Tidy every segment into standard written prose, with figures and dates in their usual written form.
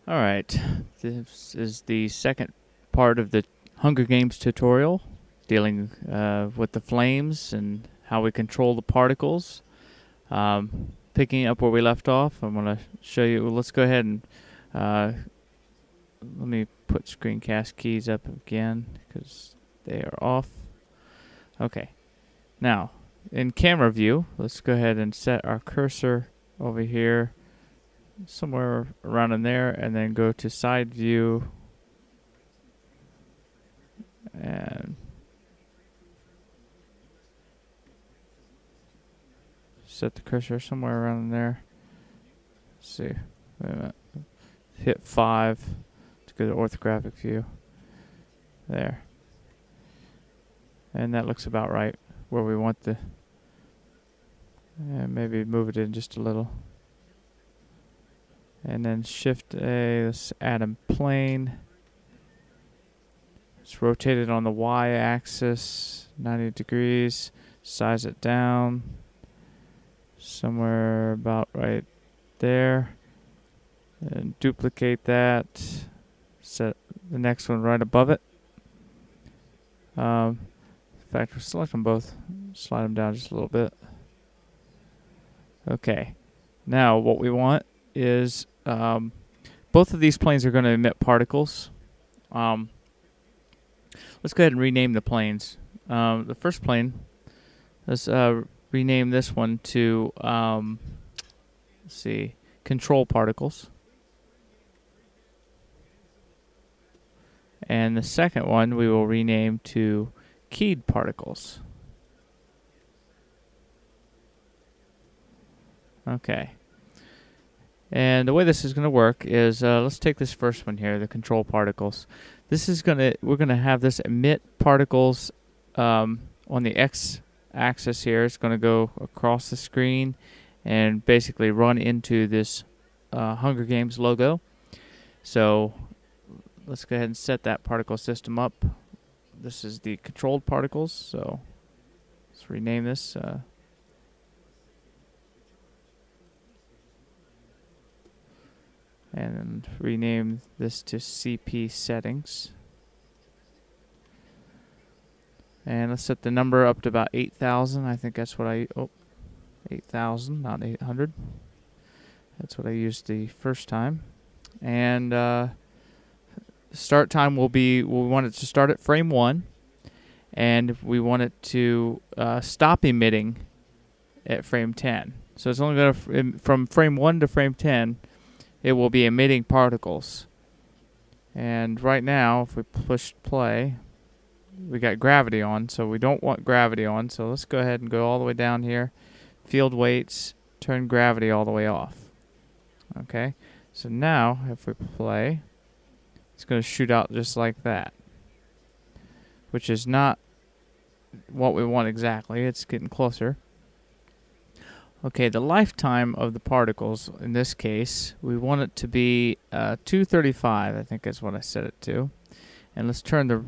All right, this is the second part of the Hunger Games tutorial, dealing with the flames and how we control the particles. Picking up where we left off, I'm going to show you. Well, let's go ahead and let me put screencast keys up again because they are off. Okay, now in camera view, let's go ahead and set our cursor over here somewhere around in there, and then go to side view and set the cursor somewhere around in there. Let's see. Wait a minute. Hit 5 to go to orthographic view. There. And that looks about right where we want the. And maybe move it in just a little. And then Shift A, let's add a plane. Let's rotate it on the Y axis, 90 degrees. Size it down. Somewhere about right there. And duplicate that. Set the next one right above it. In fact, we'll select them both. Slide them down just a little bit. Okay. Now what we want is both of these planes are going to emit particles. Let's go ahead and rename the planes. The first plane, let's rename this one to let's see, control particles. And the second one we will rename to keyed particles. Okay. And the way this is going to work is, let's take this first one here, the control particles. This is we're gonna have this emit particles on the x-axis here. It's going to go across the screen and basically run into this Hunger Games logo. So let's go ahead and set that particle system up. This is the controlled particles, so let's rename this. And rename this to CP settings. And let's set the number up to about 8,000. I think that's what 8,000, not 800. That's what I used the first time. And start time will be, we want it to start at frame 1. And we want it to stop emitting at frame 10. So it's only going to, from frame 1 to frame 10, it will be emitting particles. And right now, if we push play, we got gravity on, so we don't want gravity on. So let's go ahead and go all the way down here. Field weights, turn gravity all the way off. Okay, so now if we play, it's going to shoot out just like that, which is not what we want exactly. It's getting closer. Okay, the lifetime of the particles, in this case, we want it to be 235. I think that's what I set it to. And let's turn the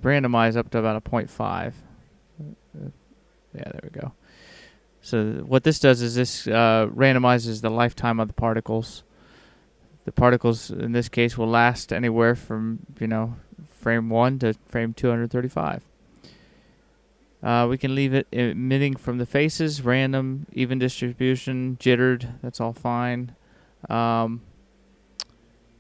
randomize up to about a 0.5. Yeah, there we go. So what this does is this randomizes the lifetime of the particles. The particles, in this case, will last anywhere from, frame 1 to frame 235. We can leave it emitting from the faces, random, even distribution, jittered, that's all fine.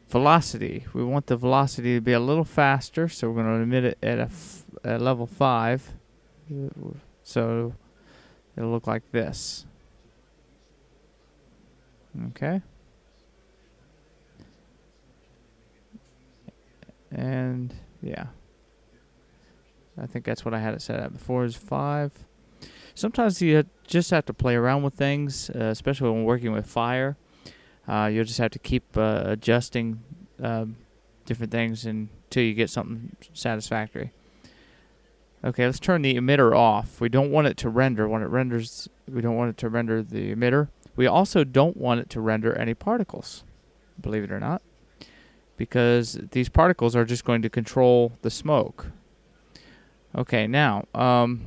Velocity, we want the velocity to be a little faster, so we're going to emit it at level 5. So it'll look like this. Okay. And yeah. I think that's what I had it set at before, is 5. Sometimes you just have to play around with things, especially when working with fire. You'll just have to keep adjusting different things until you get something satisfactory. Okay, let's turn the emitter off. We don't want it to render. When it renders, we don't want it to render the emitter. We also don't want it to render any particles, believe it or not, because these particles are just going to control the smoke. Okay, now, and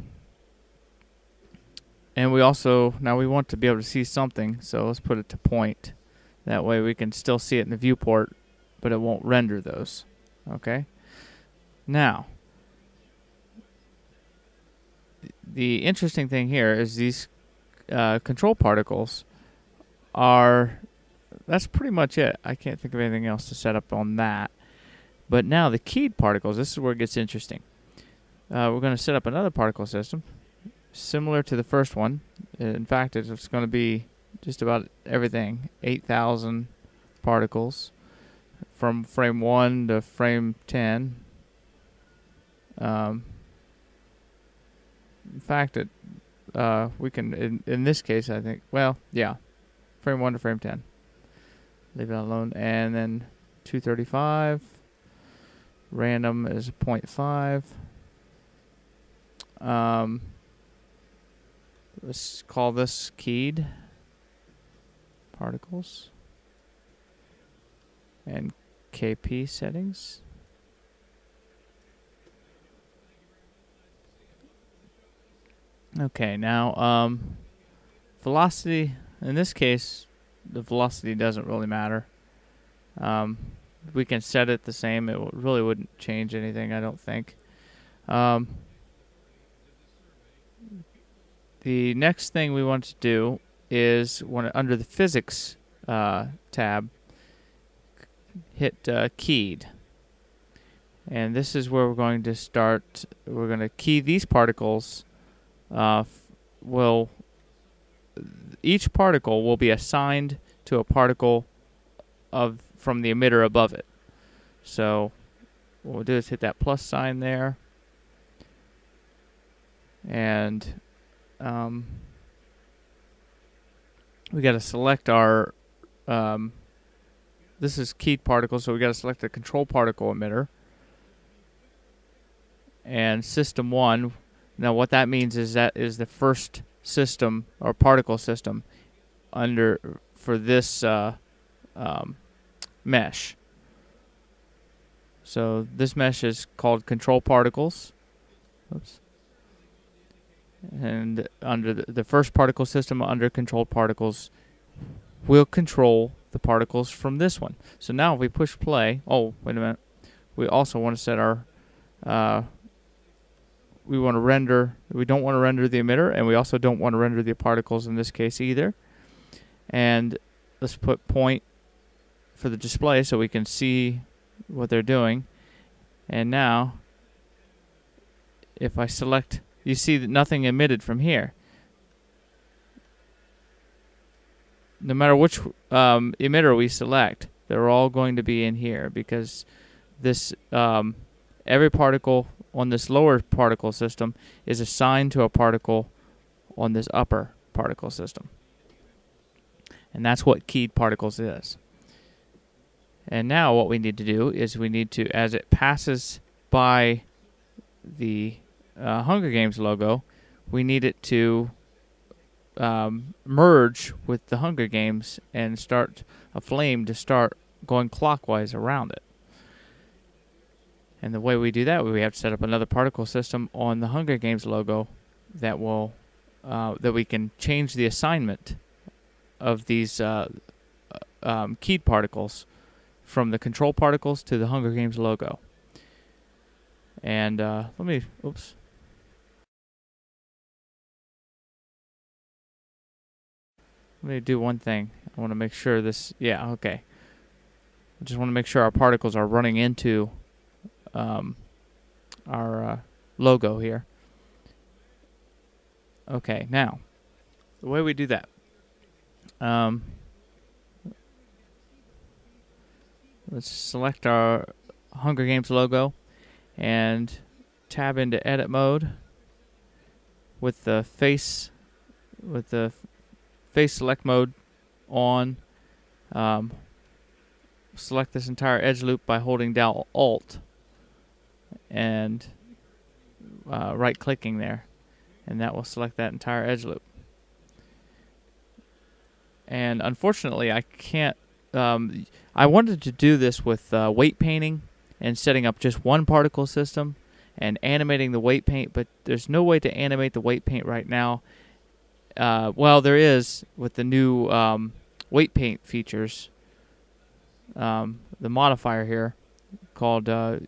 we also, now we want to be able to see something, so let's put it to point. That way we can still see it in the viewport but it won't render those. Okay. Now, the interesting thing here is these control particles are, that's pretty much it. I can't think of anything else to set up on that. But now the keyed particles, this is where it gets interesting. We're going to set up another particle system similar to the first one. In fact, it's going to be just about everything, 8,000 particles from frame 1 to frame 10. In fact, we can, in this case, I think, well, yeah, frame 1 to frame 10. Leave that alone. And then 235. Random is 0.5. Let's call this keyed particles. And KP settings. Okay, now velocity, in this case, the velocity doesn't really matter. We can set it the same. It really wouldn't change anything, I don't think. The next thing we want to do is under the physics tab, hit keyed. And this is where we're going to start. We're going to key these particles. Each particle will be assigned to a particle from the emitter above it. So what we'll do is hit that plus sign there, and we got to select our this is keyed particles, so we got to select the control particle emitter and system 1. Now what that means is that is the first system or particle system for this mesh. So this mesh is called control particles. Oops. And under the first particle system under controlled particles will control the particles from this one. So now if we push play, oh wait a minute, we also want to set our we don't want to render the emitter, and we also don't want to render the particles in this case either. And let's put point for the display so we can see what they're doing. And now if I select, you see that nothing emitted from here. No matter which emitter we select, they're all going to be in here, because this every particle on this lower particle system is assigned to a particle on this upper particle system. And that's what keyed particles is. And now what we need to do is we need to, as it passes by the Hunger Games logo, we need it to merge with the Hunger Games and start a flame to start going clockwise around it. And the way we do that, we have to set up another particle system on the Hunger Games logo that will that we can change the assignment of these keyed particles from the control particles to the Hunger Games logo. And let me do one thing. I want to make sure this, yeah, okay. I just want to make sure our particles are running into our logo here. Okay, now, the way we do that, let's select our Hunger Games logo and tab into edit mode with the face select mode on. Select this entire edge loop by holding down Alt and right clicking there, and that will select that entire edge loop. And unfortunately I can't I wanted to do this with weight painting and setting up just one particle system and animating the weight paint, but there's no way to animate the weight paint right now. Well, there is with the new weight paint features. the modifier here called the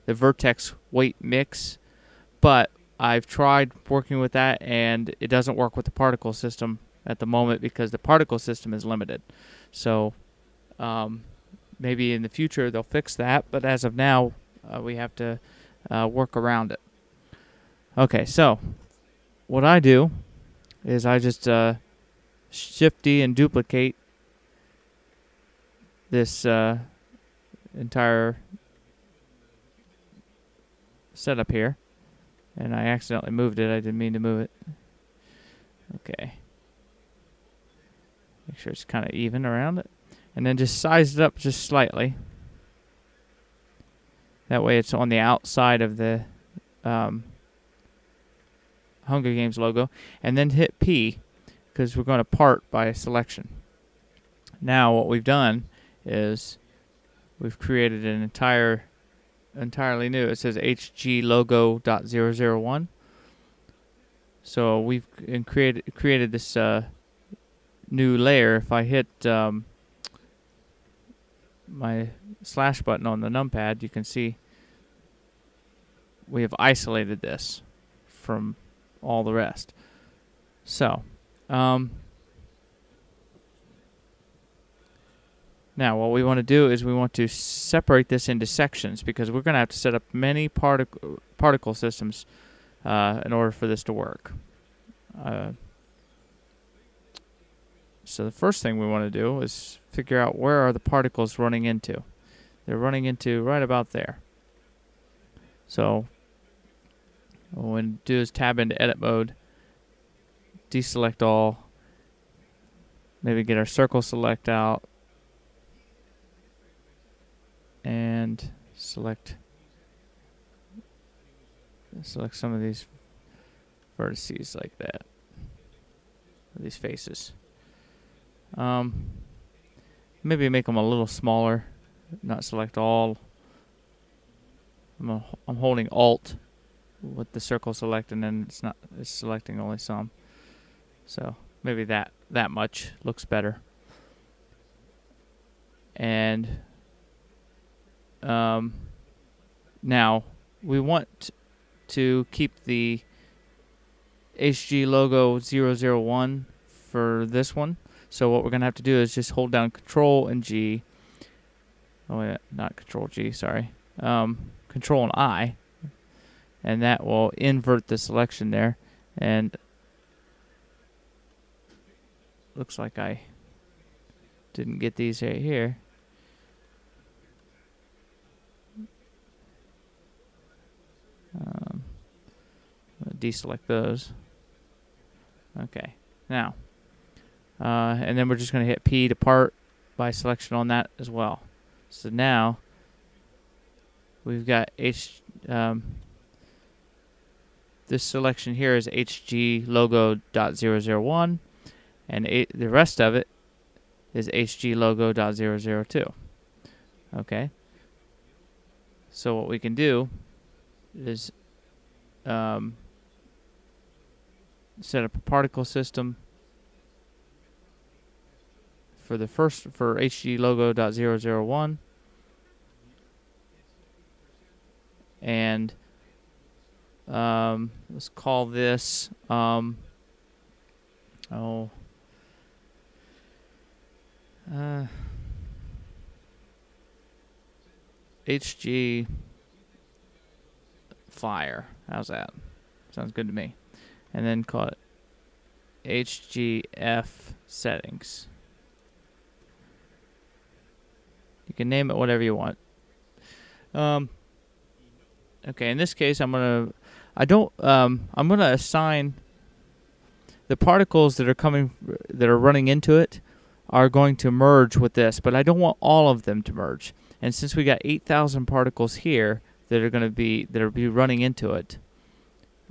vertex weight mix, but I've tried working with that, and it doesn't work with the particle system at the moment because the particle system is limited. So maybe in the future they'll fix that, but as of now, we have to work around it. Okay, so what I do is I just Shift D and duplicate this entire setup here. And I accidentally moved it. I didn't mean to move it. Okay. Make sure it's kind of even around it. And then just size it up just slightly. That way it's on the outside of the Hunger Games logo. And then hit P, because we're going to part by selection. Now what we've done is we've created an entirely new. It says HG logo.001. So we've created this new layer. If I hit my slash button on the numpad, you can see we have isolated this from all the rest. So now what we want to do is we want to separate this into sections, because we're going to have to set up many particle systems in order for this to work. So the first thing we want to do is figure out where are the particles running into. They're running into right about there. So what we're going to do is tab into edit mode, deselect all, maybe get our circle select out, and select some of these vertices like that, these faces. Maybe make them a little smaller, not select all. I'm holding Alt with the circle select, and then it's selecting only some. So maybe that much looks better. And now we want to keep the HG logo 001 for this one. So what we're going to have to do is just hold down Control and G. Oh, wait, not Control G, sorry. Control and I. And that will invert the selection there. And looks like I didn't get these right here. Deselect those. Okay, now and then we're just going to hit P to part by selection on that as well. So now we've got this selection here is HG logo.001, and the rest of it is HG logo.002. Okay, so what we can do is set up a particle system for HG logo.001, and let's call this HG Fire. How's that? Sounds good to me. And then call it HGF settings. You can name it whatever you want. Okay, in this case, I'm gonna assign the particles that are running into it are going to merge with this, but I don't want all of them to merge. And since we got 8,000 particles here that are going to be running into it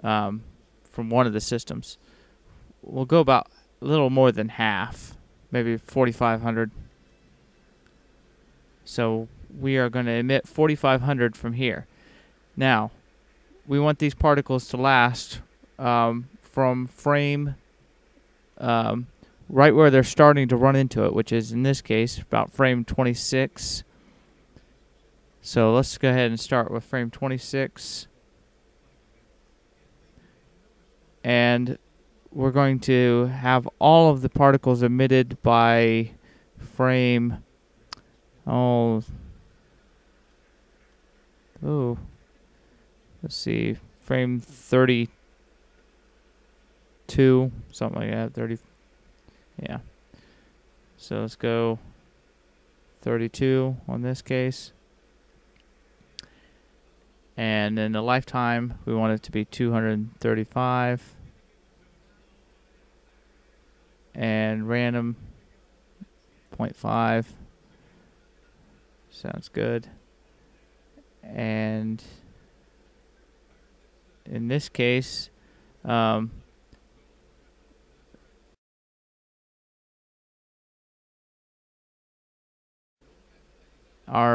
from one of the systems, we'll go about a little more than half, maybe 4,500. So we are going to emit 4,500 from here. Now, we want these particles to last from frame. right where they're starting to run into it, which is in this case about frame 26. So let's go ahead and start with frame 26. And we're going to have all of the particles emitted by frame, let's see, frame 32, something like that, 30, yeah. So let's go 32 on this case. And then the lifetime, we want it to be 235. And random 0.5. Sounds good. And in this case, our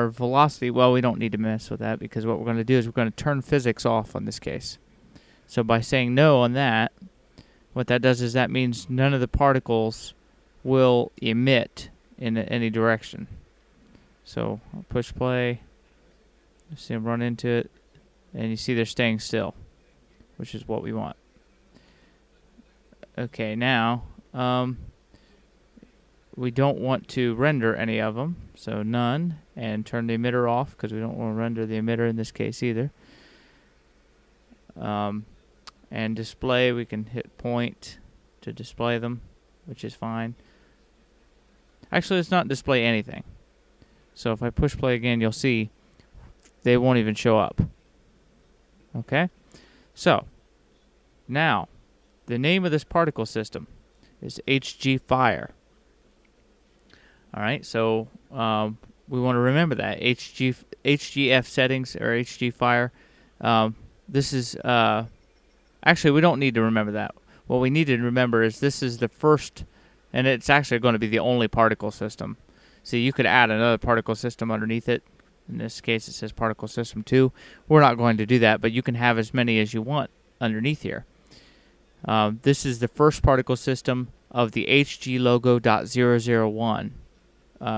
velocity, well, we don't need to mess with that because what we're going to do is we're going to turn physics off on this case. So by saying no on that, what that does is that means none of the particles will emit in any direction. So I'll push play, you see them run into it, and you see they're staying still, which is what we want. Okay, now we don't want to render any of them, so none, and turn the emitter off because we don't want to render the emitter in this case either. And display, we can hit point to display them, which is fine. Actually, let's not display anything. So if I push play again, you'll see they won't even show up. Okay? So, now, the name of this particle system is HG Fire. Alright, so we want to remember that. HGF settings, or HG Fire. This is... actually, we don't need to remember that. What we need to remember is this is the first, and it's actually going to be the only particle system. See, you could add another particle system underneath it. In this case, it says particle system 2. We're not going to do that, but you can have as many as you want underneath here. This is the first particle system of the HGLogo.001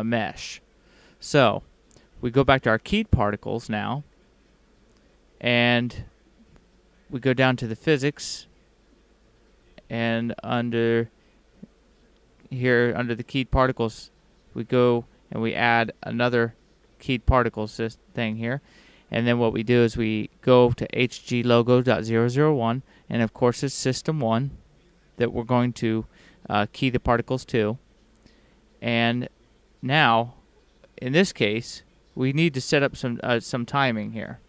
mesh. So, we go back to our keyed particles now, and we go down to the physics, and under here, under the keyed particles, we go and we add another keyed particles thing here. And then what we do is we go to HGLogo.001, and of course it's system 1 that we're going to key the particles to. And now, in this case, we need to set up some timing here.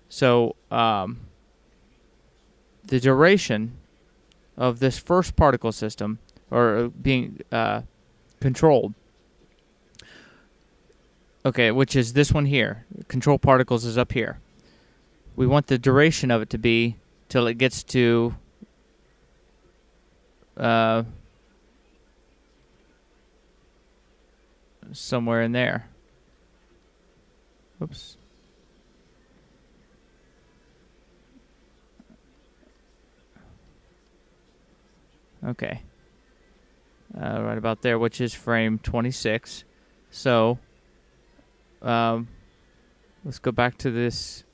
So, the duration of this first particle system, or being controlled, okay, which is this one here, control particles is up here. We want the duration of it to be till it gets to somewhere in there. Oops. Okay. Right about there, which is frame 26. So, let's go back to this.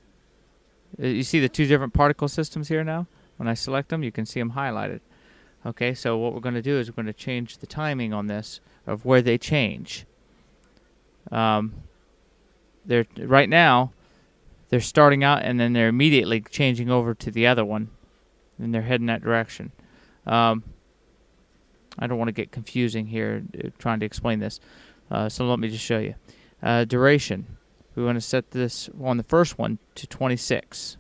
You see the two different particle systems here now? When I select them, you can see them highlighted. Okay, so what we're going to do is we're going to change the timing on this of where they change. They're right now, they're starting out and then they're immediately changing over to the other one, and they're heading that direction. I don't want to get confusing here trying to explain this, so let me just show you. Duration. We want to set this on the first one to 26.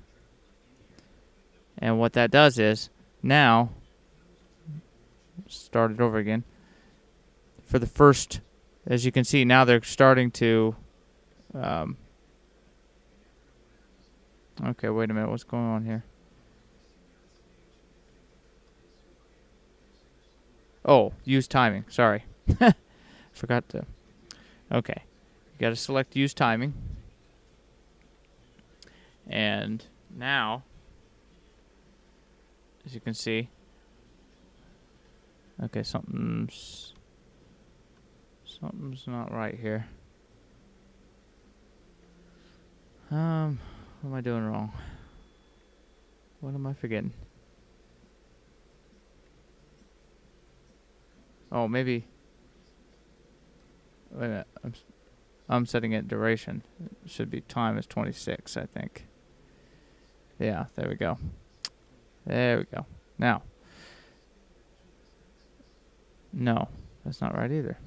And what that does is, now, start it over again. For the first, as you can see, now they're starting to... okay, wait a minute, what's going on here? Oh, use timing, sorry. Forgot to... Okay. You got to select use timing. And now, as you can see, Okay, something's not right here. What am I doing wrong? What am I forgetting? Oh, maybe. Wait a minute. I'm setting it duration. It should be time is 26, I think. Yeah, there we go. There we go. Now. No, that's not right either.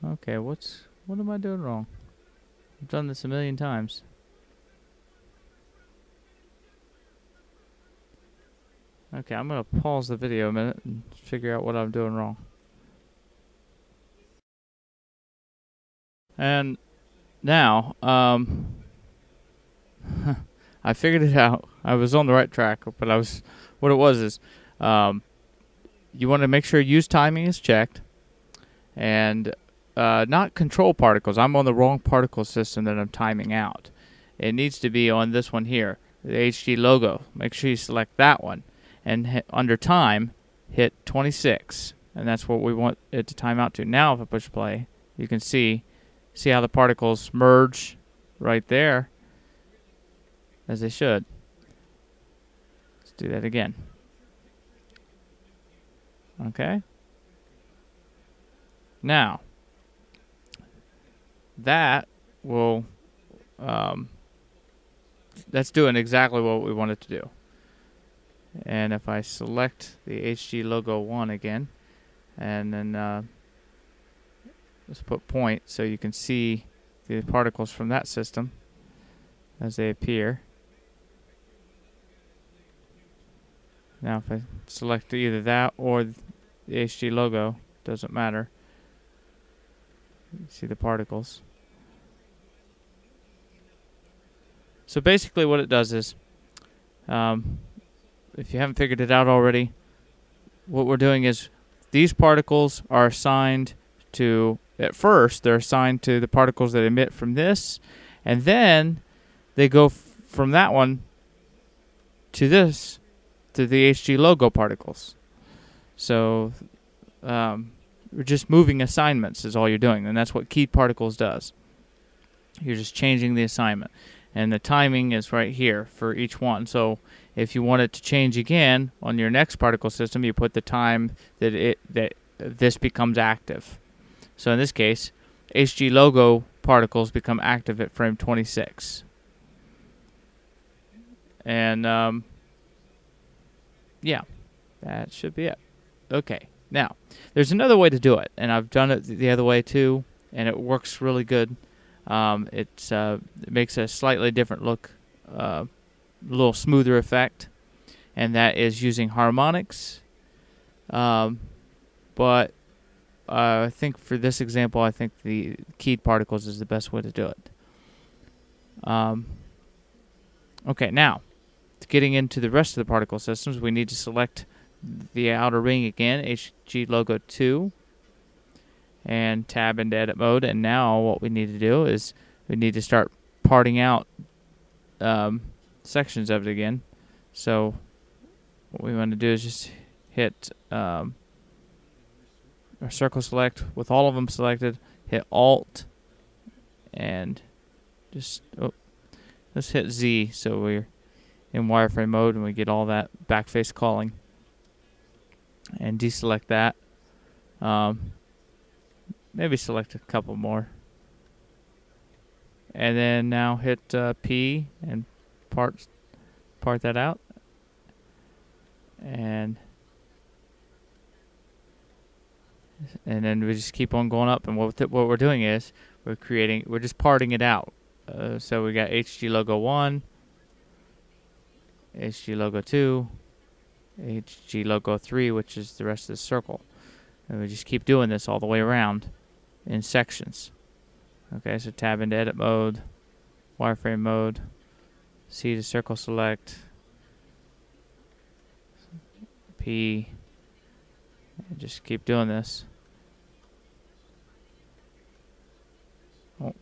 Okay, what am I doing wrong? I've done this a million times. Okay, I'm gonna pause the video a minute and figure out what I'm doing wrong. And now, I figured it out. I was on the right track, but what it was is, you want to make sure use timing is checked, and not control particles. I'm on the wrong particle system that I'm timing out. It needs to be on this one here, the HG logo. Make sure you select that one, and under time, hit 26, and that's what we want it to time out to. Now, if I push play, you can see how the particles merge right there, as they should. Let's do that again. Okay. Now, that will, that's doing exactly what we want it to do. And if I select the HG logo 1 again, and then let's put point so you can see the particles from that system as they appear. Now if I select either that or the HG logo, doesn't matter. You see the particles. So basically what it does is, if you haven't figured it out already, what we're doing is these particles are assigned to, at first, they're assigned to the particles that emit from this, and then they go from that one to this, to the HG logo particles. So we're just moving assignments is all you're doing, and that's what keyed particles does. You're just changing the assignment, and the timing is right here for each one. So if you want it to change again on your next particle system, you put the time that this becomes active. So in this case, HG logo particles become active at frame 26. And yeah, that should be it. Okay, now there's another way to do it, and I've done it the other way too, and it works really good. It makes a slightly different look, a little smoother effect, and that is using harmonics. But I think for this example, I think the keyed particles is the best way to do it. Okay, now, getting into the rest of the particle systems, we need to select the outer ring again, HG logo 2, and tab into edit mode. And now what we need to do is we need to start parting out sections of it again. So what we want to do is just hit our circle select with all of them selected, hit Alt, and just let's hit Z so we're in wireframe mode and we get all that backface calling, and deselect that. Maybe select a couple more, and then now hit P and part that out, and then we just keep on going up. And what we're doing is we're just parting it out. So we got HG logo 1, HG logo 2, HG logo 3, which is the rest of the circle. And we just keep doing this all the way around in sections. Okay, so tab into edit mode, wireframe mode, C to circle select, P, and just keep doing this. Oh.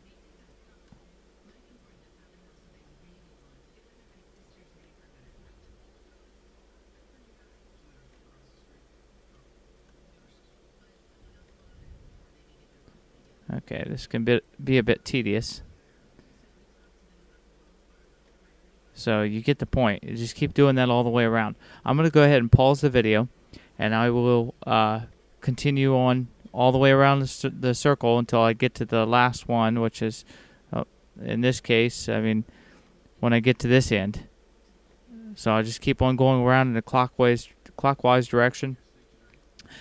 Okay, this can be a bit tedious. So you get the point. You just keep doing that all the way around. I'm going to go ahead and pause the video, and I will continue on all the way around the circle until I get to the last one, which is, in this case, I mean, when I get to this end. So I just keep on going around in a clockwise direction.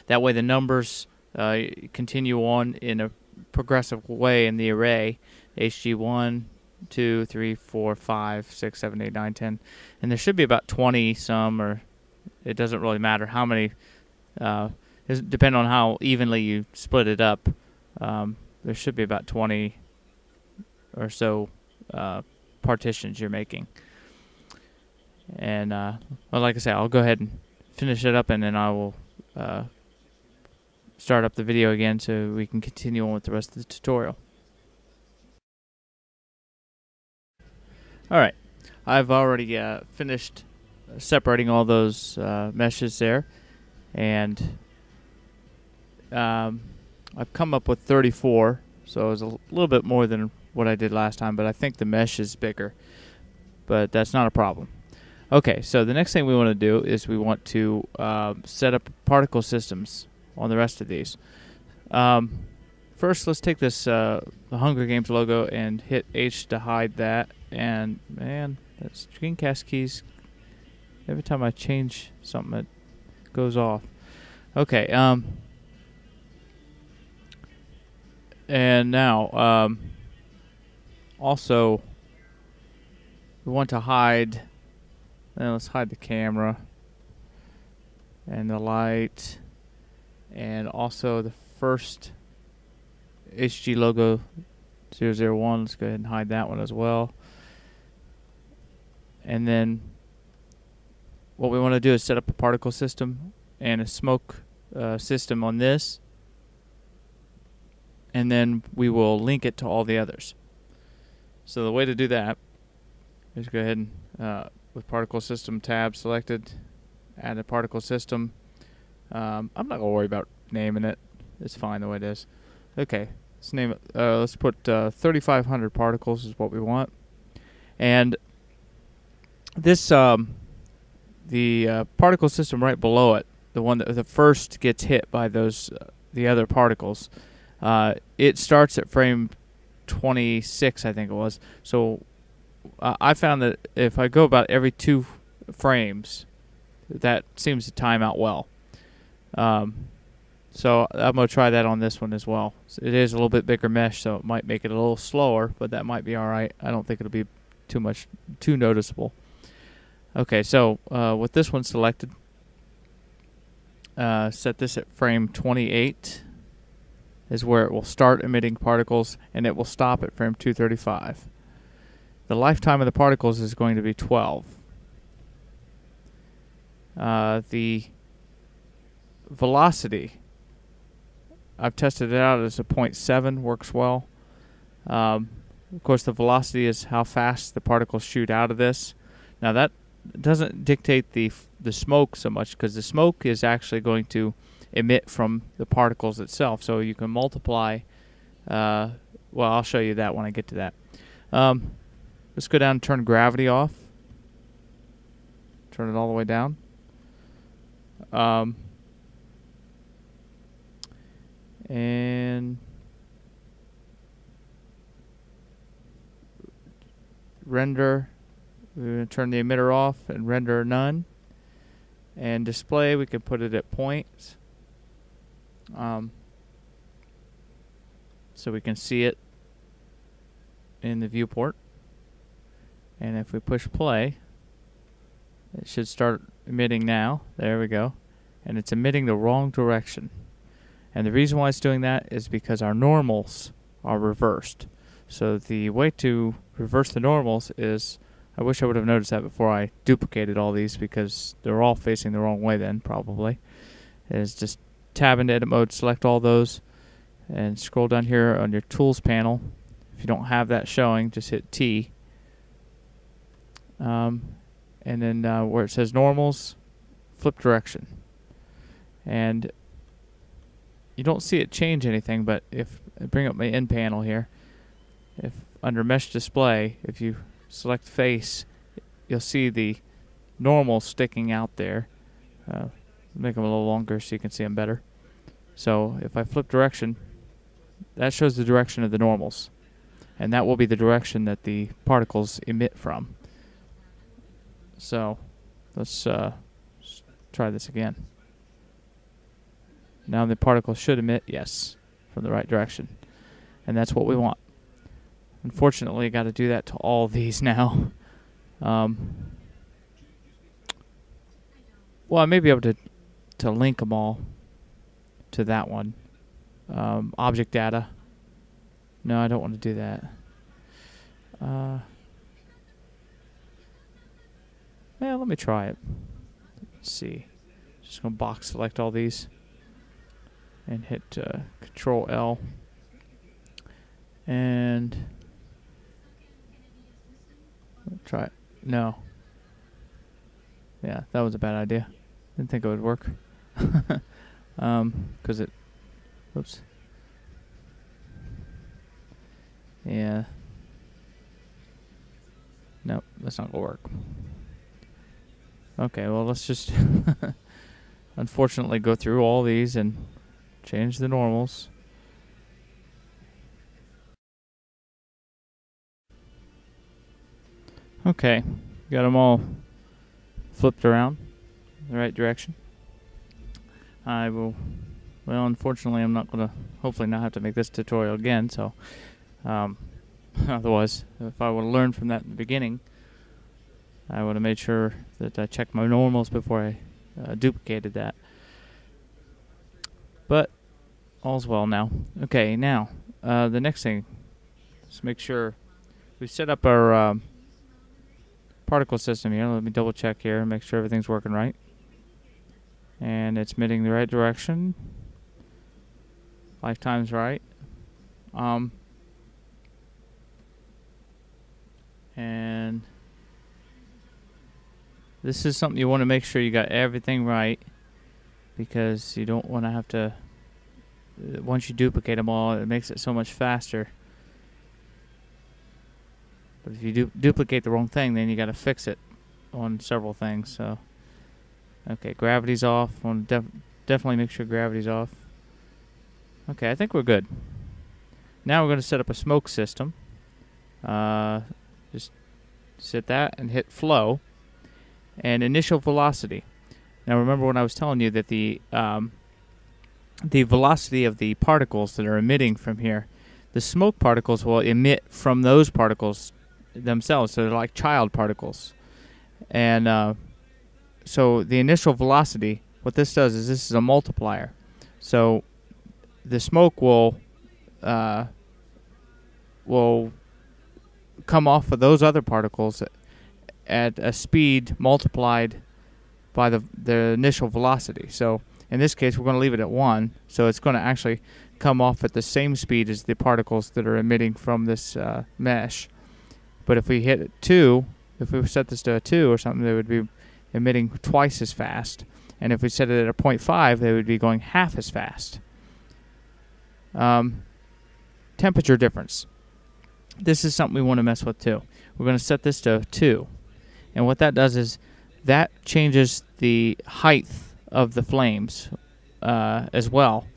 That way the numbers continue on in a progressive way in the array. HG1, 2, 3, 4, 5, 6, 7, 8, 9, 10. And there should be about 20 some, or it doesn't really matter how many. Depending on how evenly you split it up, there should be about 20 or so partitions you're making. And well, like I say, I'll go ahead and finish it up, and then I will start up the video again so we can continue on with the rest of the tutorial. Alright, I've already finished separating all those meshes there, and I've come up with 34, so it was a little bit more than what I did last time, but I think the mesh is bigger, but that's not a problem. Okay, so the next thing we want to do is we want to set up particle systems on the rest of these. First, let's take this the Hunger Games logo and hit H to hide that. And man, that screencast keys, every time I change something, it goes off. Okay, and now also we want to hide. Let's hide the camera and the light, and also the first HG logo 001. Let's go ahead and hide that one as well. And then what we want to do is set up a particle system and a smoke system on this, and then we will link it to all the others. So the way to do that is go ahead and with particle system tab selected, add a particle system. I'm not gonna worry about naming it. It's fine the way it is. Okay, let's name it. Let's put 3,500 particles is what we want. And this the particle system right below it, the one that the first gets hit by those the other particles, it starts at frame 26, I think it was. So I found that if I go about every 2 frames, that seems to time out well. So I'm going to try that on this one as well. It is a little bit bigger mesh, so it might make it a little slower, but that might be alright. I don't think it'll be too noticeable. Okay, so with this one selected, set this at frame 28 is where it will start emitting particles, and it will stop at frame 235. The lifetime of the particles is going to be 12. The velocity, I've tested it out as a 0.7, works well. Of course, the velocity is how fast the particles shoot out of this. Now that doesn't dictate the smoke so much, because the smoke is actually going to emit from the particles itself. So you can multiply. Well, I'll show you that when I get to that. Let's go down and turn gravity off. Turn it all the way down. And render, we're going to turn the emitter off and render none. And display, we can put it at points, so we can see it in the viewport. And if we push play, it should start emitting now. There we go. And it's emitting the wrong direction. And the reason why it's doing that is because our normals are reversed. So the way to reverse the normals is, I wish I would have noticed that before I duplicated all these, because they're all facing the wrong way then, probably, is just tab into edit mode, select all those, and scroll down here on your tools panel. If you don't have that showing, just hit T. And then where it says normals, flip direction. And you don't see it change anything, but if I bring up my in panel here, if under mesh display, if you select face, you'll see the normal sticking out there. Make them a little longer so you can see them better. So if I flip direction, that shows the direction of the normals, and that will be the direction that the particles emit from. So let's try this again. Now the particles should emit, yes, from the right direction. And that's what we want. Unfortunately, I got to do that to all these now. Well, I may be able to link them all to that one. Object data. No, I don't want to do that. Well, let me try it. Let's see. Just going to box select all these and hit Control L. And try it. No. Yeah, that was a bad idea. Didn't think it would work. Because it... Oops. Yeah. Nope, that's not going to work. Okay, well, let's just unfortunately go through all these and change the normals. Okay, got them all flipped around in the right direction. I will, well, unfortunately I'm not going to, hopefully not have to make this tutorial again, so otherwise, if I would have learned from that in the beginning, I would have made sure that I checked my normals before I duplicated that. But all's well now. Okay, now the next thing, let's make sure we set up our particle system here. Let me double check here and make sure everything's working right. And it's emitting the right direction. Lifetime's right. And this is something you want to make sure you got everything right, because you don't want to have to, once you duplicate them all, it makes it so much faster. But if you duplicate the wrong thing, then you got to fix it on several things. So, okay, gravity's off. I want to definitely make sure gravity's off. Okay, I think we're good. Now we're going to set up a smoke system. Just set that and hit flow and initial velocity. Now remember when I was telling you that the velocity of the particles that are emitting from here, the smoke particles will emit from those particles themselves, so they're like child particles. And so the initial velocity, what this does is this is a multiplier. So the smoke will come off of those other particles at a speed multiplied by the initial velocity. So in this case, we're going to leave it at 1, so it's going to actually come off at the same speed as the particles that are emitting from this mesh. But if we hit 2, if we set this to a 2 or something, they would be emitting twice as fast. And if we set it at a 0.5, they would be going half as fast. Temperature difference. This is something we want to mess with too. We're going to set this to 2. And what that does is that changes the height of the flames as well,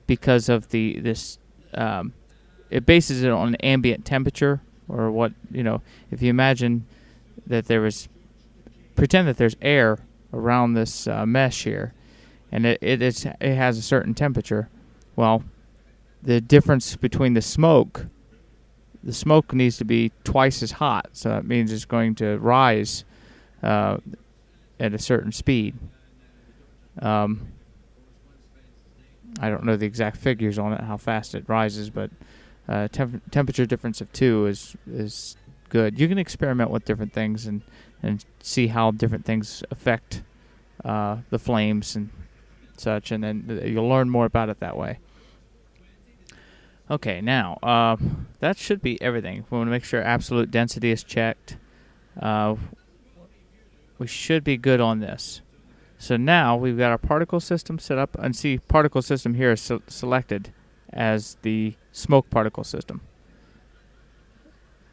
because of this. It bases it on ambient temperature, or what, if you imagine that pretend that there's air around this mesh here, and it has a certain temperature. Well, the difference between the smoke needs to be twice as hot, so that means it's going to rise at a certain speed. I don't know the exact figures on it, how fast it rises, but temperature difference of 2 is good. You can experiment with different things and see how different things affect the flames and such, and then you'll learn more about it that way. Okay, now that should be everything. We want to make sure absolute density is checked. We should be good on this. So now we've got our particle system set up, and see particle system here is selected as the smoke particle system.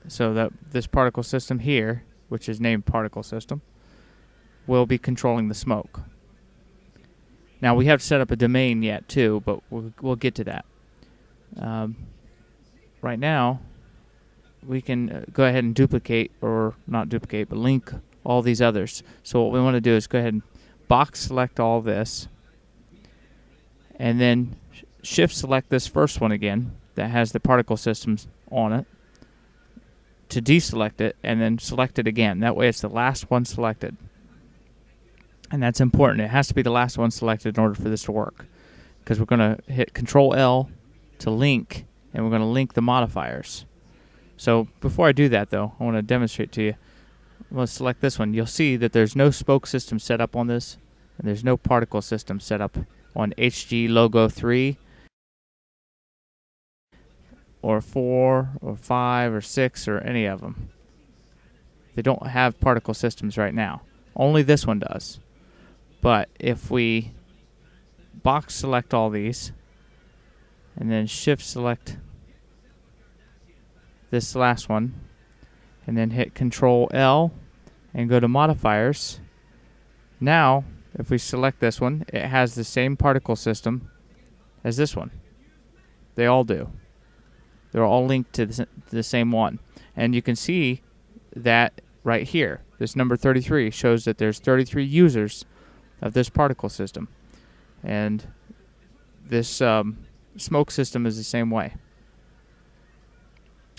So that this particle system here, which is named particle system, will be controlling the smoke. Now we have to set up a domain yet too, but we'll get to that. Right now we can go ahead and duplicate, or not duplicate, but link all these others. So what we want to do is go ahead and box select all this, and then shift select this first one again that has the particle systems on it, to deselect it, and then select it again. That way it's the last one selected. And that's important. It has to be the last one selected in order for this to work, because we're going to hit Control L to link, and we're going to link the modifiers. So before I do that though, I want to demonstrate to you. I'm going to select this one. You'll see that there's no smoke system set up on this, and there's no particle system set up on HG Logo 3 or 4 or 5 or 6 or any of them. They don't have particle systems right now. Only this one does. But if we box select all these and then shift select this last one and then hit Control L and go to modifiers, now if we select this one, it has the same particle system as this one. They all do. They're all linked to the same one. And you can see that right here. This number 33 shows that there's 33 users of this particle system. And this smoke system is the same way.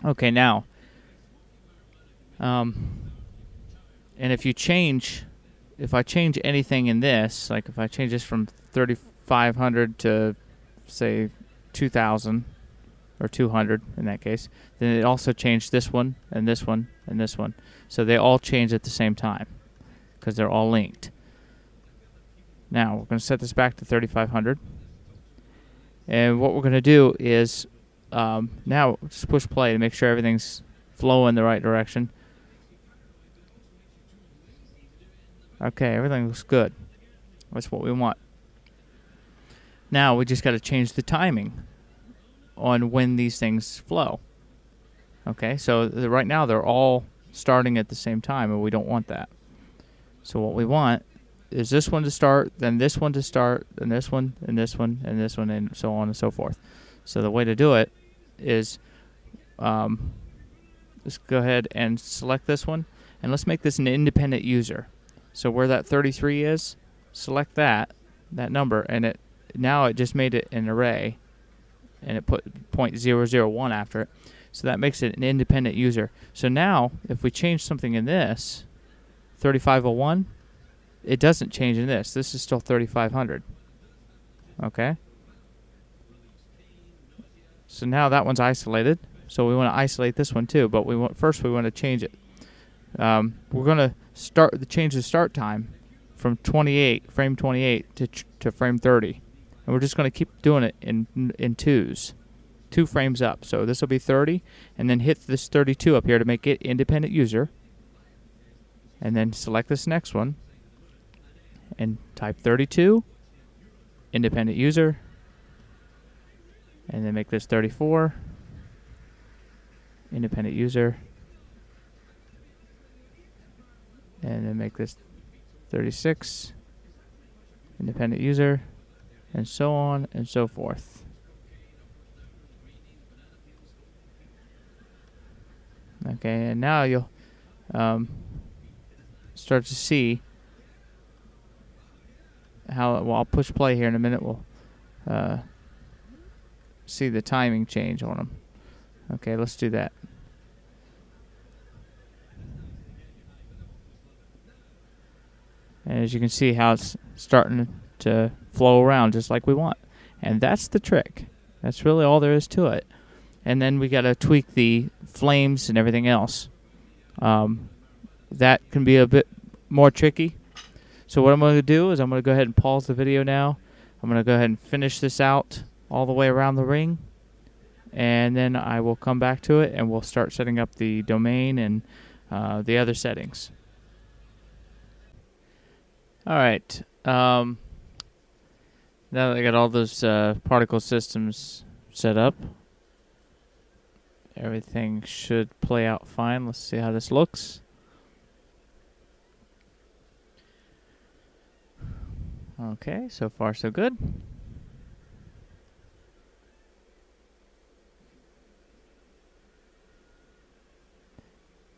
Okay, now, and if I change anything in this, like if I change this from 3,500 to, say, 2,000, or 200 in that case, then it also changed this one, and this one, and this one. So they all change at the same time, because they're all linked. Now, we're going to set this back to 3,500. And what we're going to do is, now just push play to make sure everything's flowing the right direction. Okay, everything looks good. That's what we want. Now we just got to change the timing on when these things flow. Okay, so right now they're all starting at the same time, and we don't want that. So what we want is this one to start, then this one to start, then this one, and this one, and this one, and so on and so forth. So the way to do it is let's go ahead and select this one, and let's make this an independent user. So where that 33 is, select that number, and now it just made it an array, and it put 0.001 after it. So that makes it an independent user. So now, if we change something in this, 3501, it doesn't change in this. This is still 3500. Okay? So now that one's isolated. So we want to isolate this one too, but first we want to change it. We're going to change the start time from frame 28 to frame 30. And we're just going to keep doing it in twos. 2 frames up. So this will be 30, and then hit this 32 up here to make it independent user. And then select this next one and type 32, independent user. And then make this 34, independent user. And then make this 36, independent user, and so on and so forth. Okay, and now you'll start to see how, well, I'll push play here in a minute. We'll see the timing change on them. Okay, let's do that. And as you can see how it's starting to flow around just like we want. And that's the trick. That's really all there is to it. And then we got to tweak the flames and everything else. That can be a bit more tricky. So what I'm going to do is I'm going to go ahead and pause the video now. I'm going to go ahead and finish this out all the way around the ring. And then I will come back to it and we'll start setting up the domain and the other settings. Alright. Now that I got all those particle systems set up, everything should play out fine. Let's see how this looks. Okay, so far so good.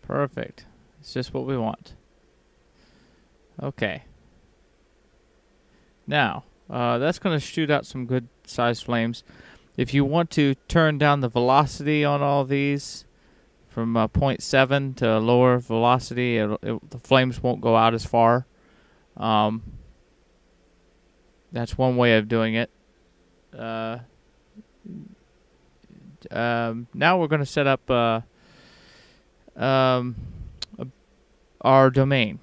Perfect. It's just what we want. Okay. Now, that's going to shoot out some good sized flames. If you want to turn down the velocity on all these from 0.7 to a lower velocity, the flames won't go out as far. That's one way of doing it. Now we're going to set up our domain,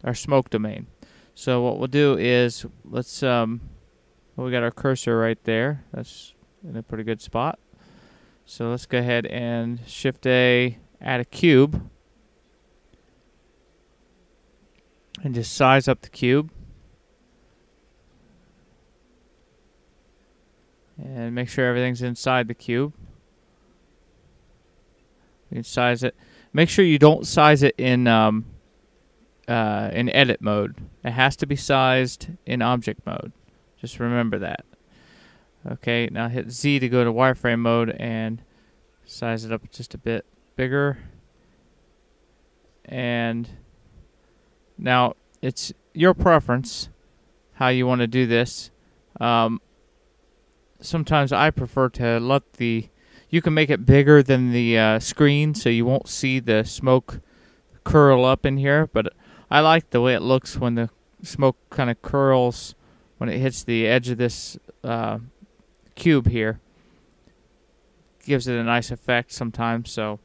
our smoke domain. So what we'll do is let's we got our cursor right there. That's in a pretty good spot. So let's go ahead and Shift A, add a cube, and just size up the cube. And make sure everything's inside the cube. You can size it. Make sure you don't size it in edit mode. It has to be sized in object mode. Just remember that. Okay, now hit Z to go to wireframe mode and size it up just a bit bigger. And now it's your preference how you want to do this. Sometimes I prefer to let you can make it bigger than the screen so you won't see the smoke curl up in here, but I like the way it looks when the smoke kind of curls when it hits the edge of this cube here. Gives it a nice effect sometimes, so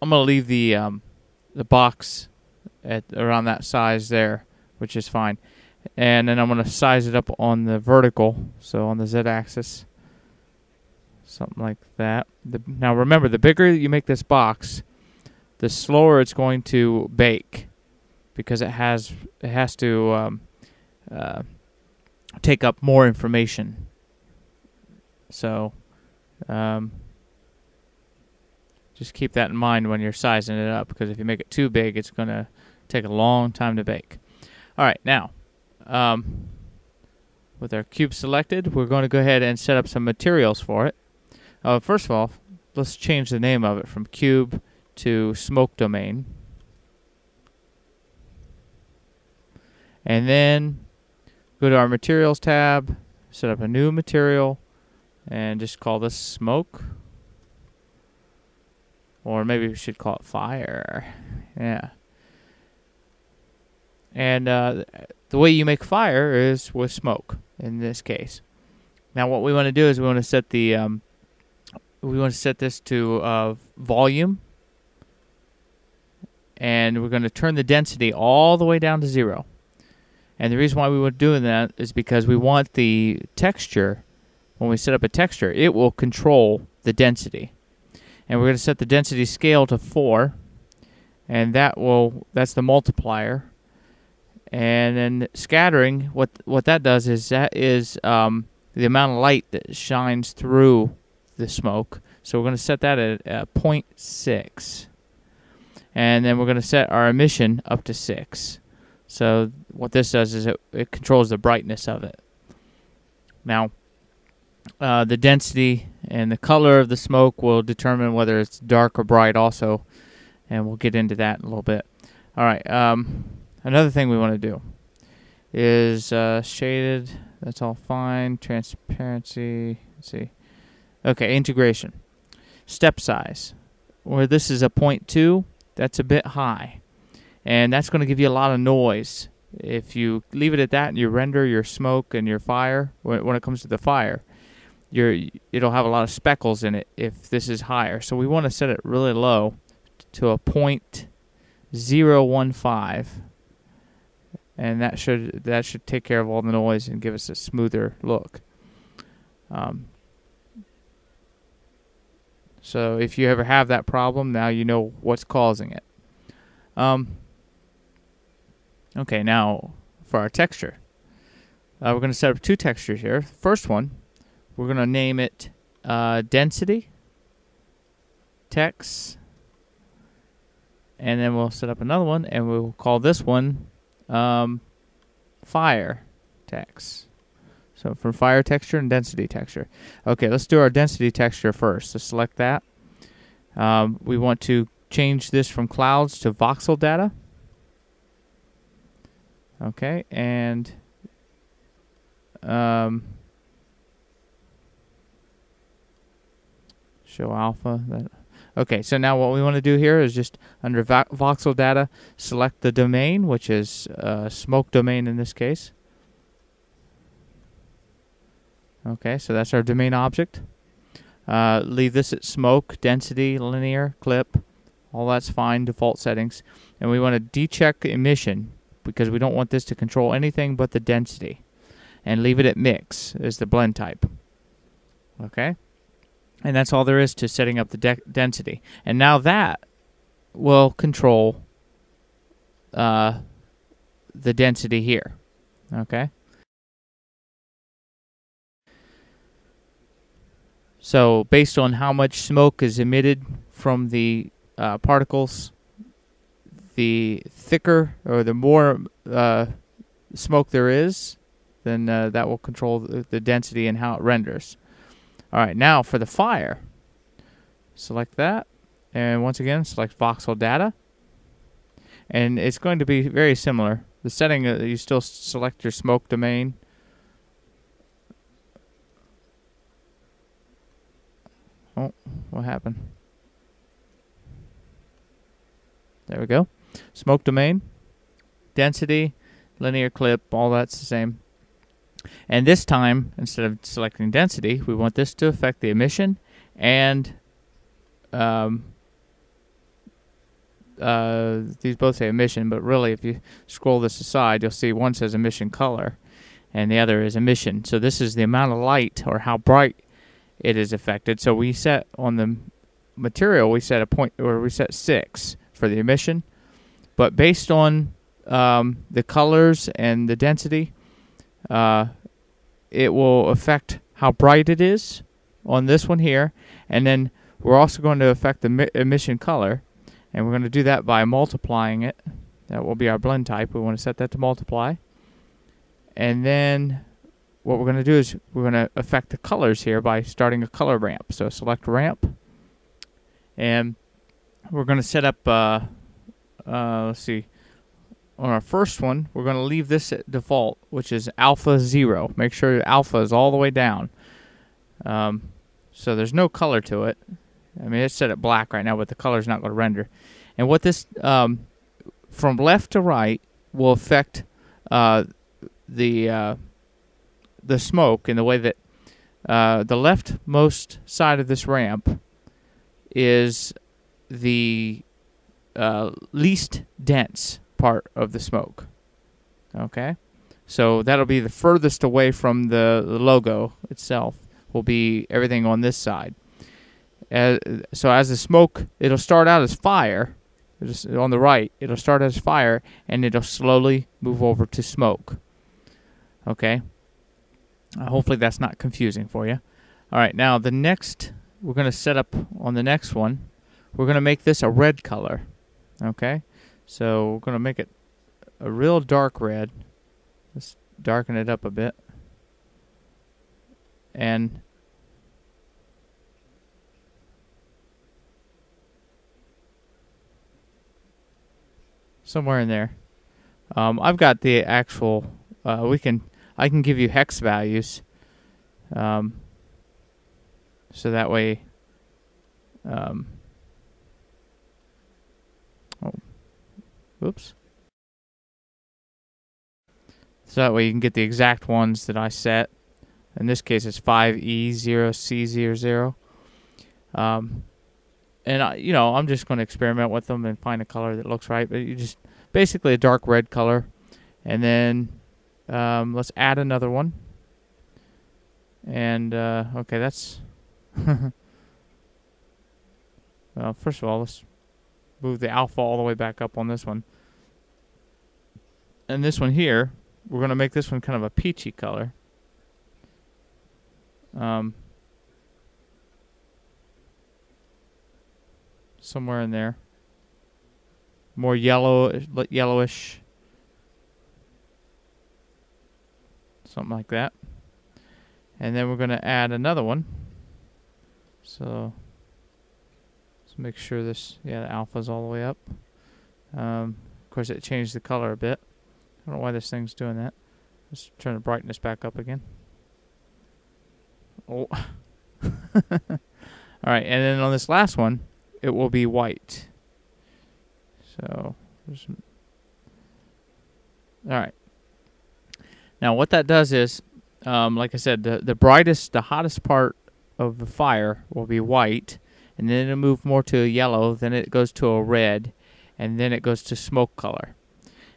I'm going to leave the box at around that size there, which is fine. And then I'm going to size it up on the vertical, so on the Z-axis. Something like that. Now remember, the bigger you make this box, the slower it's going to bake, because it has to take up more information. So just keep that in mind when you're sizing it up, because if you make it too big, it's going to take a long time to bake. All right, now with our cube selected, we're going to go ahead and set up some materials for it. First of all, let's change the name of it from cube to smoke domain. And then go to our materials tab, set up a new material, and just call this smoke. Or maybe we should call it fire. Yeah. And the way you make fire is with smoke in this case. Now what we want to do is we want to set the this to volume, and we're going to turn the density all the way down to 0. And the reason why we would do that is because we want the texture, when we set up a texture, it will control the density. And we're going to set the density scale to 4, and that's the multiplier. And then scattering, what that does is the amount of light that shines through the smoke. So we're going to set that at 0.6. And then we're going to set our emission up to 6. So what this does is it controls the brightness of it. Now, the density and the color of the smoke will determine whether it's dark or bright also. And we'll get into that in a little bit. All right. Another thing we want to do is shaded. That's all fine. Transparency. Let's see. Okay, integration. Step size. Where this is a 0.2, that's a bit high. and that's going to give you a lot of noise. If you leave it at that and you render your smoke and your fire, when it comes to the fire, it'll have a lot of speckles in it if this is higher. So we want to set it really low to a 0.015, and that should take care of all the noise and give us a smoother look. So if you ever have that problem, now you know what's causing it. Okay, now for our texture. We're going to set up two textures here. First one, we're going to name it Density Text. And then we'll set up another one, and we'll call this one Fire Text. So for Fire Texture and Density Texture. Okay, let's do our Density Texture first. So select that. We want to change this from clouds to voxel data. Okay, and show alpha. Okay, so now what we want to do here is just under voxel data, select the domain, which is smoke domain in this case. Okay, so that's our domain object. Leave this at smoke, density, linear, clip. All that's fine, default settings. And we want to decheck emission, because we don't want this to control anything but the density. And leave it at mix as the blend type. Okay? And that's all there is to setting up the density. And now that will control the density here. Okay? So based on how much smoke is emitted from the particles, the thicker or the more smoke there is, then that will control the density and how it renders. All right, now for the fire, select that, and once again select voxel data, and it's going to be very similar. The setting, you still select your smoke domain. Oh, what happened? There we go. Smoke domain, density, linear clip, all that's the same. And this time, instead of selecting density, we want this to affect the emission and these both say emission, but really if you scroll this aside, you'll see one says emission color and the other is emission. So this is the amount of light or how bright it is affected. So we set on the material, we set a point, or we set 6 for the emission, but based on the colors and the density, it will affect how bright it is on this one here, and then we're also going to affect the emission color, and we're going to do that by multiplying it. That will be our blend type. We want to set that to multiply, and then what we're going to do is we're going to affect the colors here by starting a color ramp. So select ramp, and we're going to set up let's see, on our first one we're going to leave this at default, which is alpha 0. Make sure alpha is all the way down, so there's no color to it. I mean, it's set at black right now, but the color is not going to render. And what this from left to right will affect the smoke in the way that the leftmost side of this ramp is the least dense part of the smoke. Okay, so that'll be the furthest away from the logo itself. Will be everything on this side. So as the smoke, it'll start out as fire. Just on the right, it'll start as fire, and it'll slowly move over to smoke. Okay. Hopefully that's not confusing for you. All right, now the next, we're going to set up on the next one, we're going to make this a red color. Okay, so we're going to make it a real dark red. Let's darken it up a bit. And somewhere in there. I've got the actual, I can give you hex values, so that way, Oops. So that way you can get the exact ones that I set. In this case, it's 5E0C00. And I'm just going to experiment with them and find a color that looks right. But you just basically a dark red color, and then let's add another one. And okay, that's well. First of all, let's move the alpha all the way back up on this one. And this one here, we're going to make this one kind of a peachy color. Somewhere in there. More yellowish. Something like that. And then we're going to add another one. So let's make sure this, the alpha's all the way up. Of course, it changed the color a bit. I don't know why this thing's doing that. Let's turn the brightness back up again. Oh. Alright, and then on this last one, it will be white. So, alright. Now, what that does is, like I said, the hottest part of the fire will be white, and then it'll move more to a yellow, then it goes to a red, and then it goes to smoke color.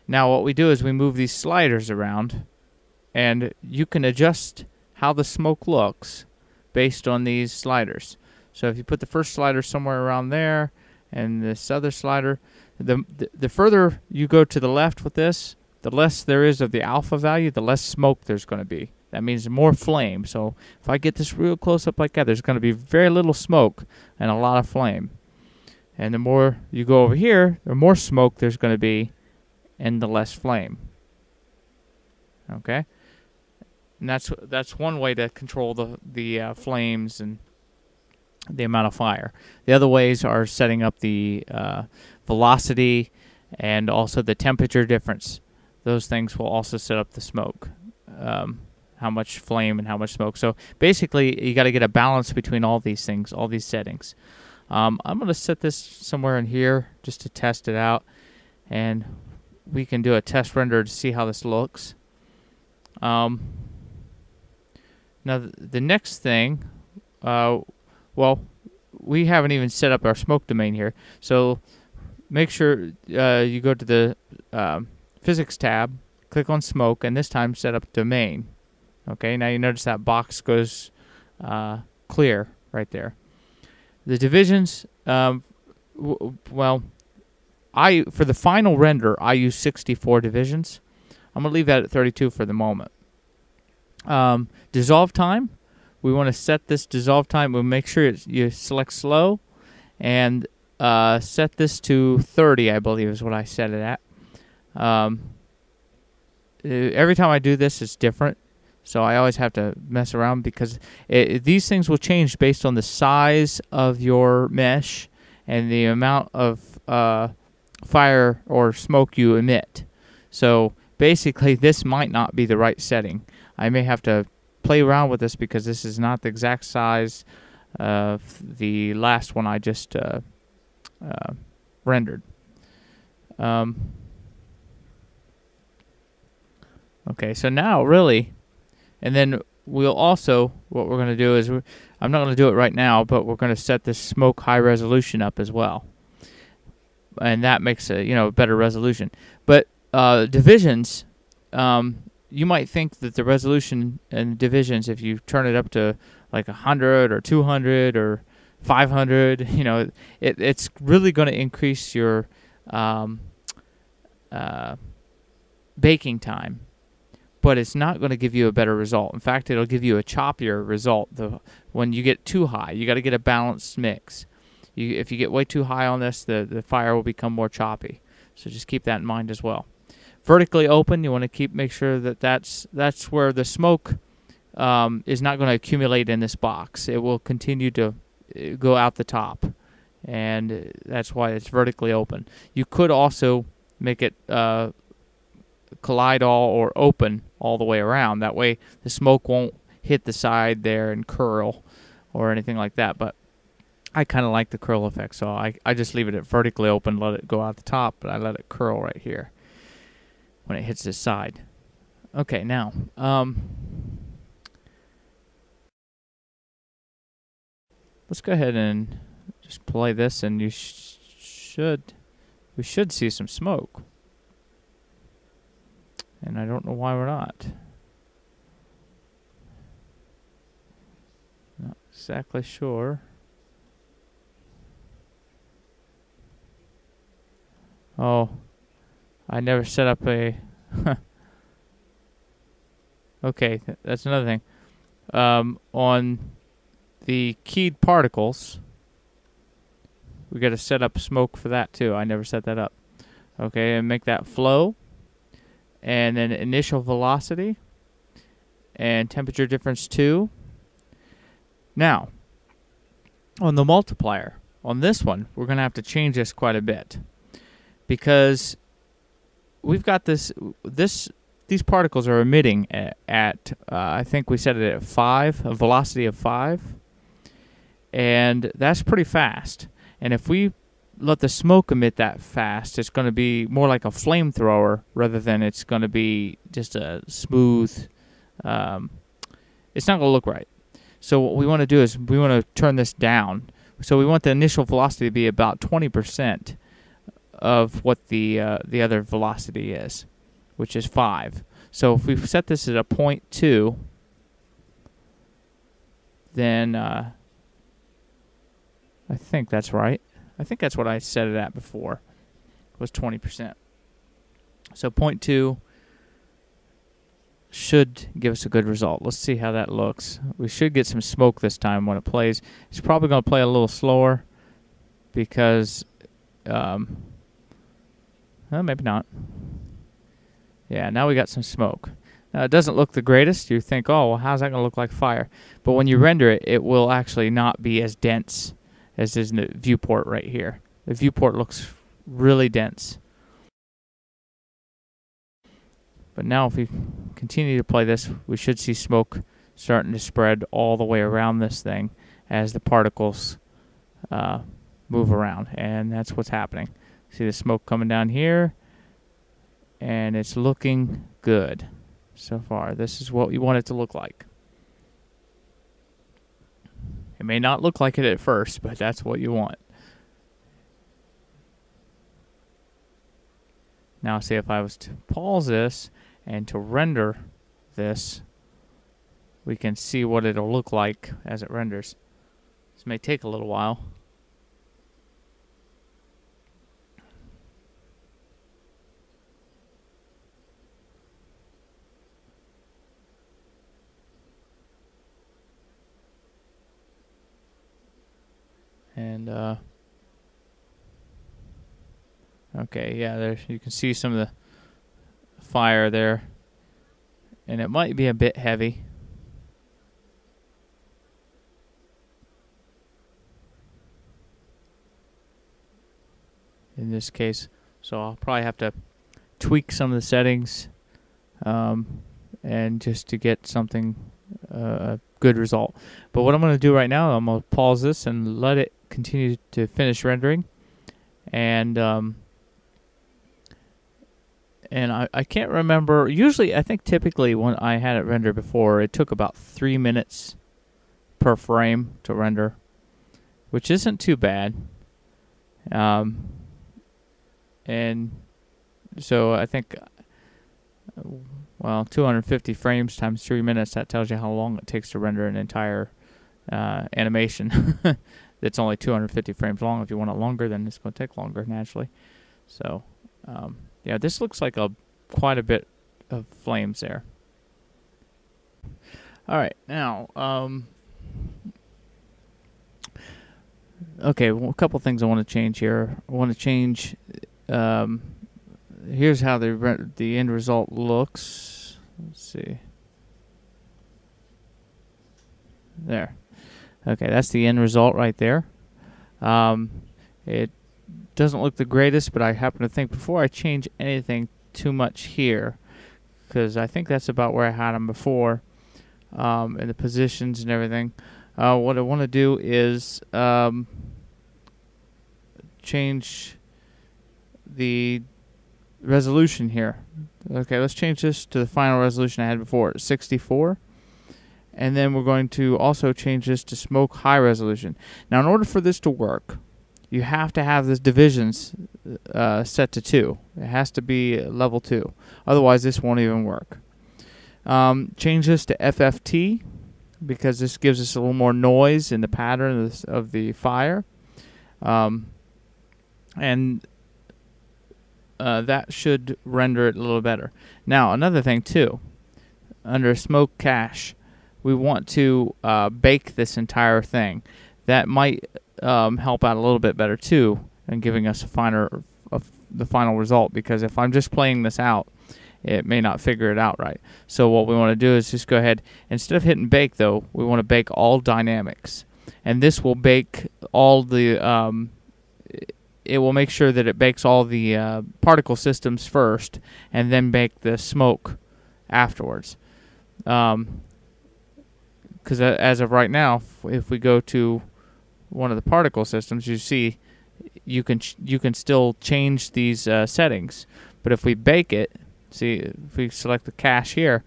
Now, what we do is we move these sliders around, and you can adjust how the smoke looks based on these sliders. So if you put the first slider somewhere around there, and this other slider, the further you go to the left with this, the less there is of the alpha value, the less smoke there's going to be. That means more flame. So if I get this real close up like that, there's going to be very little smoke and a lot of flame. And the more you go over here, the more smoke there's going to be and the less flame. Okay? And that's one way to control the flames and the amount of fire. The other ways are setting up the velocity and also the temperature difference. Those things will also set up the smoke, how much flame and how much smoke. So basically, you got to get a balance between all these things, all these settings. I'm going to set this somewhere in here just to test it out, and we can do a test render to see how this looks. Now, the next thing, well, we haven't even set up our smoke domain here. So make sure you go to the Physics tab, click on Smoke, and this time set up Domain. Okay, now you notice that box goes clear right there. The divisions, well, for the final render, I use 64 divisions. I'm going to leave that at 32 for the moment. Dissolve time. We want to set this dissolve time. We'll make sure you select slow and set this to 30, I believe is what I set it at. Every time I do this, it's different. So I always have to mess around because these things will change based on the size of your mesh and the amount of fire or smoke you emit. So basically, this might not be the right setting. I may have to play around with this because this is not the exact size of the last one I just rendered. Okay, so now really, and then we'll also, what we're going to do is, I'm not going to do it right now, but we're going to set this smoke high resolution up as well. And that makes a better resolution. But divisions, you might think that the resolution and divisions, if you turn it up to like 100 or 200 or 500, it's really going to increase your baking time. But it's not going to give you a better result. In fact, it'll give you a choppier result. When you get too high, you got to get a balanced mix. If you get way too high on this, the fire will become more choppy. So just keep that in mind as well. Vertically open, you want to make sure that that's where the smoke is not going to accumulate in this box. It will continue to go out the top, and that's why it's vertically open. You could also make it collide all or open all the way around. That way the smoke won't hit the side there and curl or anything like that. But I kind of like the curl effect, so I just leave it at vertically open, let it go out the top, but I let it curl right here when it hits this side. Okay, now, let's go ahead and just play this, and we should see some smoke. And I don't know why we're not. Not exactly sure. Oh, I never set up a... Okay, that's another thing. On the keyed particles, we got to set up smoke for that too. I never set that up. Okay, and make that flow, and then initial velocity, and temperature difference 2. Now, on the multiplier, on this one, we're going to have to change this quite a bit, because we've got these particles are emitting at I think we set it at 5, a velocity of 5, and that's pretty fast. And if we let the smoke emit that fast, it's going to be more like a flamethrower rather than it's going to be just a smooth, it's not going to look right. So what we want to do is we want to turn this down. So we want the initial velocity to be about 20% of what the other velocity is, which is 5. So if we set this at a 0.2, then I think that's right. I think that's what I set it at before, was 20%. So 0.2 should give us a good result. Let's see how that looks. We should get some smoke this time when it plays. It's probably going to play a little slower because, well, maybe not. Yeah, now we got some smoke. Now, it doesn't look the greatest. You think, oh, well, how's that going to look like fire? But when you render it, it will actually not be as dense as is in the viewport right here. The viewport looks really dense. But now if we continue to play this, we should see smoke starting to spread all the way around this thing as the particles move around. And that's what's happening. See the smoke coming down here, and it's looking good so far. This is what we want it to look like. It may not look like it at first, but that's what you want. Now see, if I was to pause this and to render this, we can see what it'll look like as it renders. This may take a little while. And okay, yeah, there you can see some of the fire there, and it might be a bit heavy. In this case, so I'll probably have to tweak some of the settings, and just to get something a good result. But what I'm going to do right now, I'm going to pause this and let it continue to finish rendering, and I can't remember. Usually, I think typically when I had it render before, it took about 3 minutes per frame to render, which isn't too bad. And so I think, well, 250 frames times 3 minutes, that tells you how long it takes to render an entire animation. It's only 250 frames long. If you want it longer, then it's going to take longer, naturally. So, yeah, this looks like quite a bit of flames there. All right, now, okay, well, a couple things I want to change here. I want to change, here's how the end result looks. Let's see. There. Okay, that's the end result right there. It doesn't look the greatest, but I happen to think before I change anything too much here, because I think that's about where I had them before, and the positions and everything. What I want to do is change the resolution here. Okay, let's change this to the final resolution I had before, 64. And then we're going to also change this to smoke high resolution. Now, in order for this to work, you have to have this divisions set to 2. It has to be level 2. Otherwise, this won't even work. Change this to FFT because this gives us a little more noise in the pattern of the fire. And that should render it a little better. Now, another thing, too. Under Smoke Cache, we want to bake this entire thing. That might help out a little bit better too in giving us the final result, because if I'm just playing this out, it may not figure it out right. So what we want to do is just go ahead, instead of hitting bake though, we want to bake all dynamics, and this will bake all the it will make sure that it bakes all the particle systems first and then bake the smoke afterwards. Because as of right now, if we go to one of the particle systems, you see you can still change these settings. But if we bake it, see, if we select the cache here,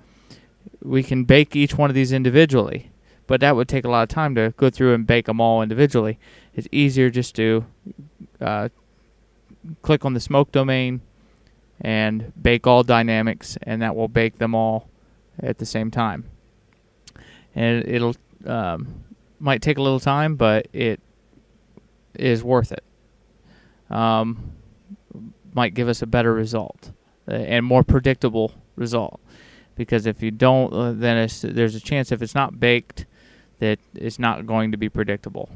we can bake each one of these individually. But that would take a lot of time to go through and bake them all individually. It's easier just to click on the smoke domain and bake all dynamics, and that will bake them all at the same time. And it'll might take a little time, but it is worth it. Might give us a better result and more predictable result, because if you don't, then there's a chance if it's not baked that it's not going to be predictable.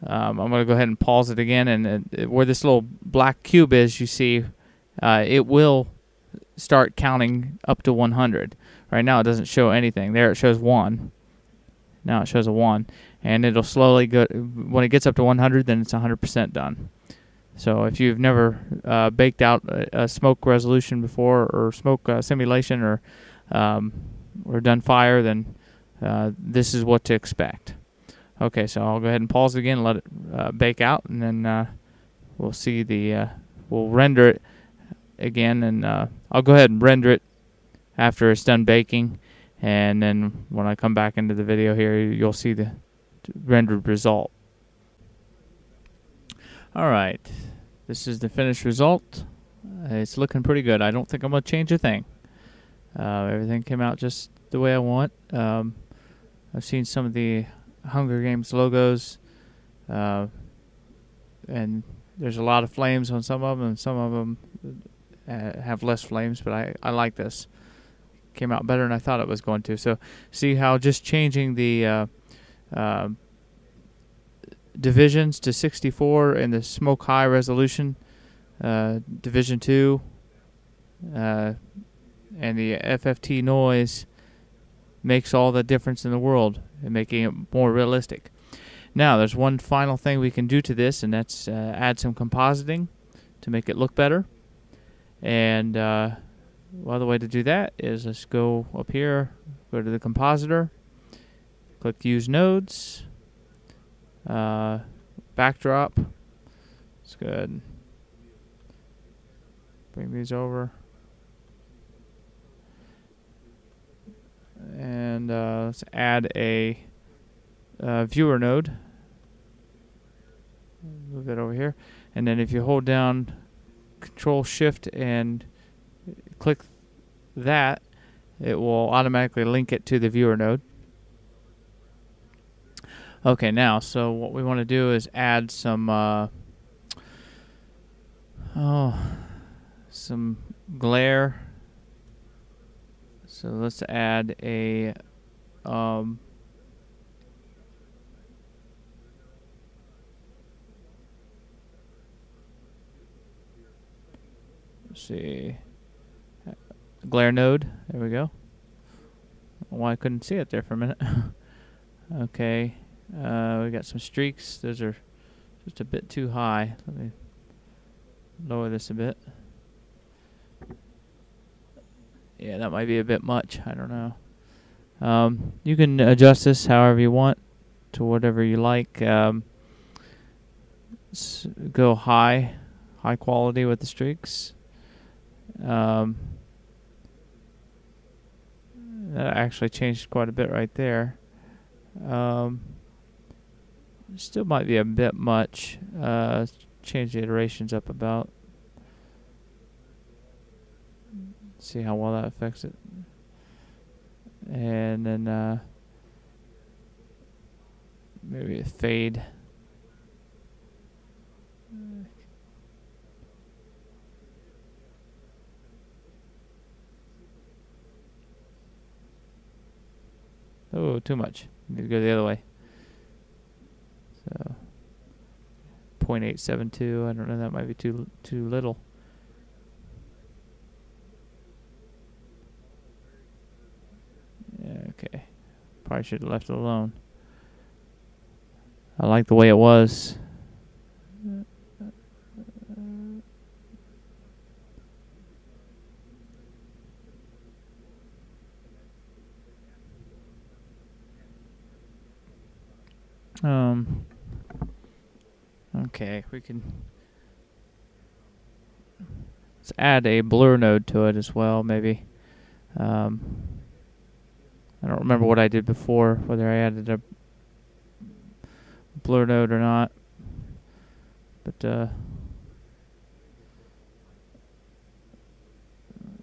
I'm going to go ahead and pause it again, and where this little black cube is, you see it will start counting up to 100. Right now it doesn't show anything. There it shows 1. Now it shows a 1. And it'll slowly go, when it gets up to 100, then it's 100% done. So if you've never baked out a smoke resolution before, or smoke simulation, or done fire, then this is what to expect. Okay, so I'll go ahead and pause it again and let it bake out, and then we'll see we'll render it again, and I'll go ahead and render it after it's done baking, and then when I come back into the video here, you'll see the rendered result. Alright, this is the finished result. It's looking pretty good. I don't think I'm going to change a thing. Everything came out just the way I want. I've seen some of the Hunger Games logos, and there's a lot of flames on some of them, and some of them have less flames, but I like this. Came out better than I thought it was going to. So see how just changing the divisions to 64 and the smoke high resolution, division 2, and the FFT noise makes all the difference in the world and making it more realistic. Now there's one final thing we can do to this, and that's add some compositing to make it look better. And well, the way to do that is let's go up here, go to the compositor, click use nodes, backdrop. It's good. Bring these over, and let's add a viewer node. Move that over here, and then if you hold down Control Shift and click that, it will automatically link it to the viewer node. Okay, now, so what we want to do is add some some glare. So let's add a let's see, glare node. There we go. Why I couldn't see it there for a minute. Okay, we got some streaks. Those are just a bit too high. Let me lower this a bit. Yeah, that might be a bit much. I don't know. You can adjust this however you want to whatever you like. go high quality with the streaks. That actually changed quite a bit right there. Still might be a bit much. Change the iterations up about. See how well that affects it. And then maybe a fade. Oh, too much. Need to go the other way. So 0.872. I don't know. That might be too little. Yeah, okay. Probably should have left it alone. I like the way it was. Okay, we can. Let's add a blur node to it as well, maybe. I don't remember what I did before, whether I added a blur node or not. But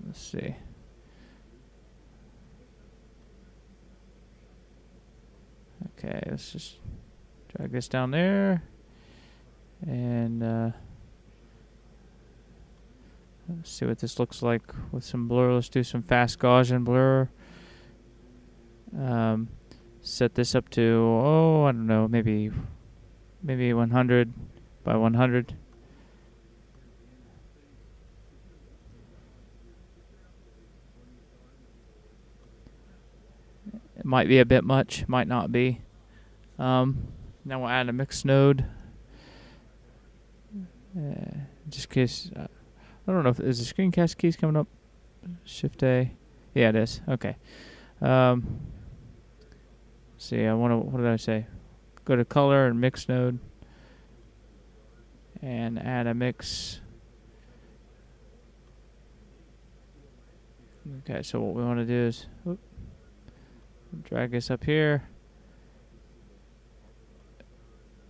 let's see. Okay, let's just drag this down there. And let's see what this looks like with some blur. Let's do some fast Gaussian blur. Set this up to, I don't know, maybe 100 by 100. It might be a bit much, might not be. Now we'll add a mix node. Just in case, I don't know if is the screencast keys coming up. Shift A, yeah, it is. Okay. See, I want to. What did I say? Go to color and mix node, and add a mix. Okay, so what we want to do is drag this up here,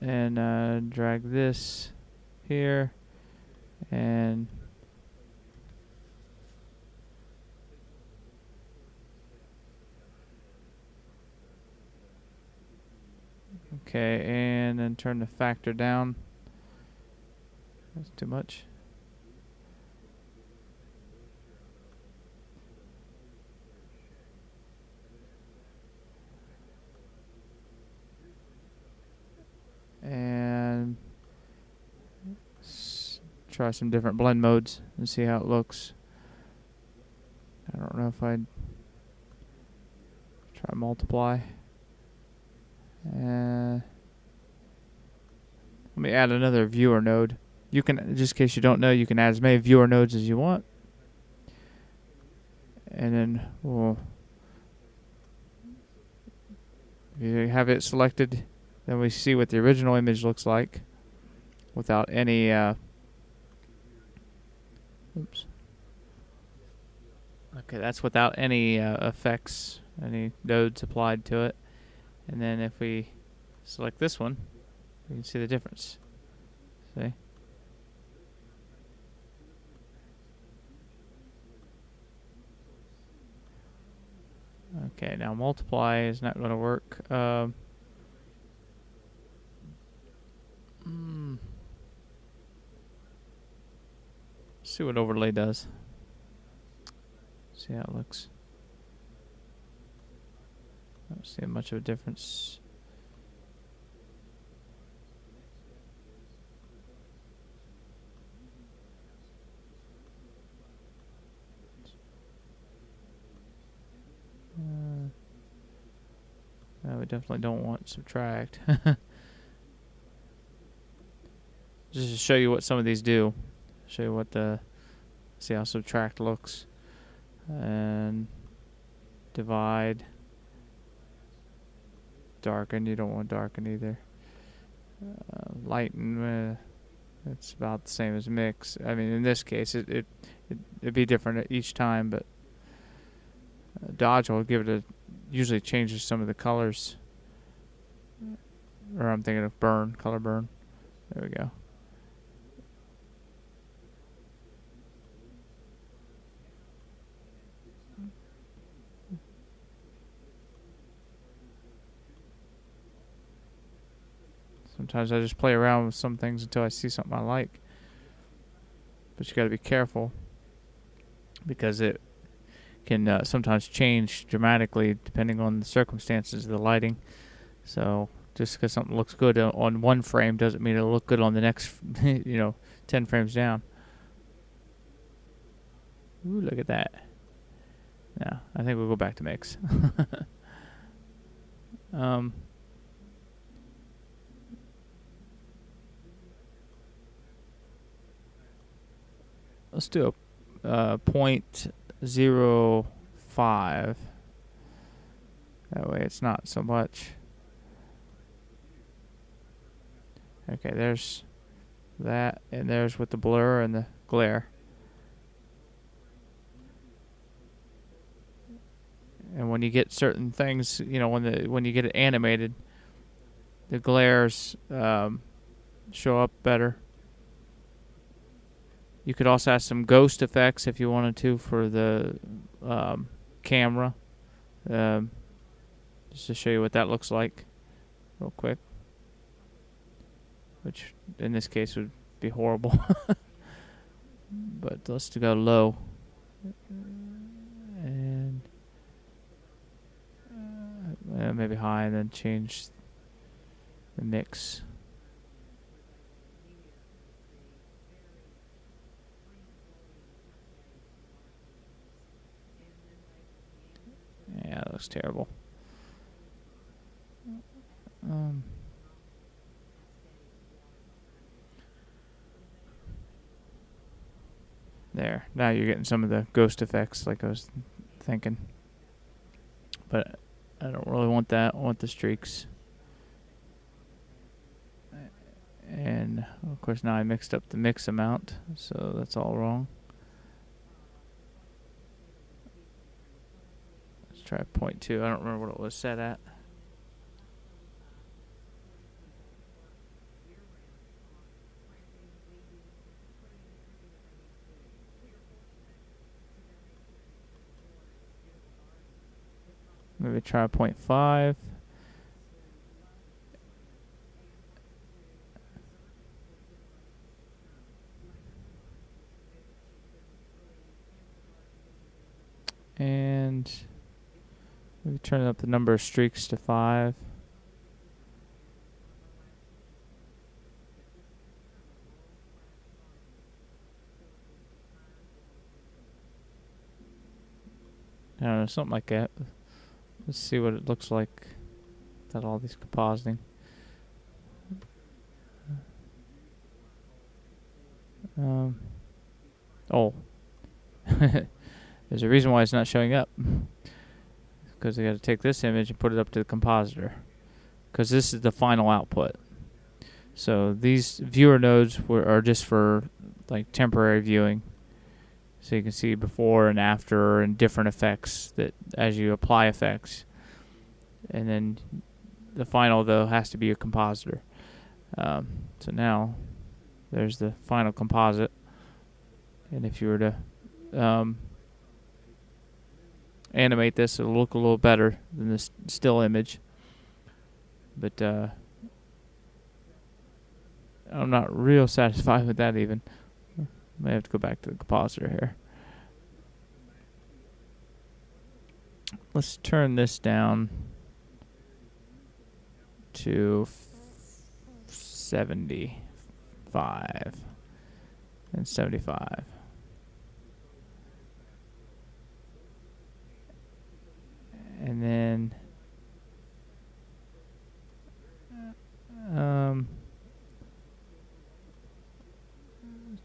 and drag this here, and okay, and then turn the factor down. That's too much. And try some different blend modes and see how it looks. I don't know if I'd try multiply. Let me add another viewer node. You can, just in case you don't know, you can add as many viewer nodes as you want. And then we'll, if you have it selected, then we see what the original image looks like without any oops. Okay, that's without any effects, any nodes applied to it. And then if we select this one, we can see the difference. See? Okay, now multiply is not going to work. See what overlay does. See how it looks. I don't see much of a difference. No, we definitely don't want subtract. Just to show you what some of these do. Show you what the, see how subtract looks. And divide. Darken, you don't want darken either. Lighten, It's about the same as mix. I mean, in this case, it'd be different each time, but Dodge will give it usually changes some of the colors. Or I'm thinking of burn, color burn. There we go. Sometimes I just play around with some things until I see something I like. But you got to be careful because it can sometimes change dramatically depending on the circumstances of the lighting. So just because something looks good on one frame doesn't mean it'll look good on the next, 10 frames down. Ooh, look at that. Yeah, I think we'll go back to mix. Let's do a 0.05. That way it's not so much. Okay, there's that, and there's with the blur and the glare. And when you get certain things, when you get it animated, the glares show up better. You could also add some ghost effects if you wanted to for the camera. Just to show you what that looks like real quick. Which in this case would be horrible. But let's go low. And maybe high, and then change the mix. Yeah, that looks terrible. There. Now you're getting some of the ghost effects like I was thinking. But I don't really want that. I want the streaks. And, of course, now I mixed up the mix amount, so that's all wrong. Let's try 0.2. I don't remember what it was set at. Maybe try 0.5. And maybe turn up the number of streaks to 5. I don't know, something like that. Let's see what it looks like without all these compositing. Oh. There's a reason why it's not showing up. Because I got to take this image and put it up to the compositor. Because this is the final output. So these viewer nodes are just for like temporary viewing. So you can see before and after and different effects that as you apply effects. And then the final, though, has to be a compositor. So now there's the final composite. And if you were to animate this, it'll look a little better than this still image. But I'm not real satisfied with that even. May have to go back to the compositor here. Let's turn this down to 75 and 75. And then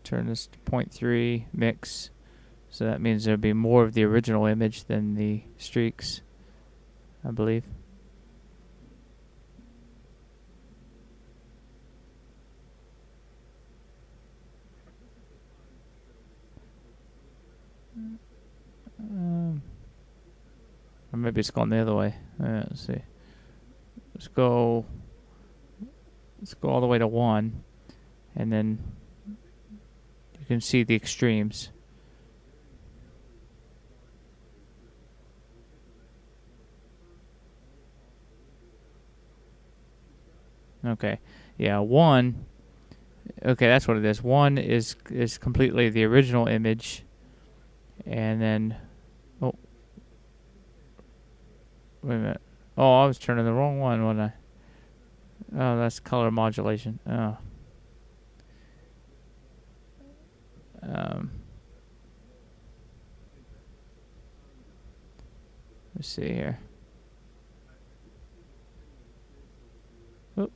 turn this to 0.3 mix. So that means there'll be more of the original image than the streaks, I believe. Or maybe it's going the other way. Let's see. Let's go all the way to 1, and then you can see the extremes. Okay, yeah, 1. Okay, that's what it is. 1 is completely the original image, and then wait a minute. Oh, I was turning the wrong one, wasn't I? Oh, that's color modulation. Oh. Let's see here. Oop.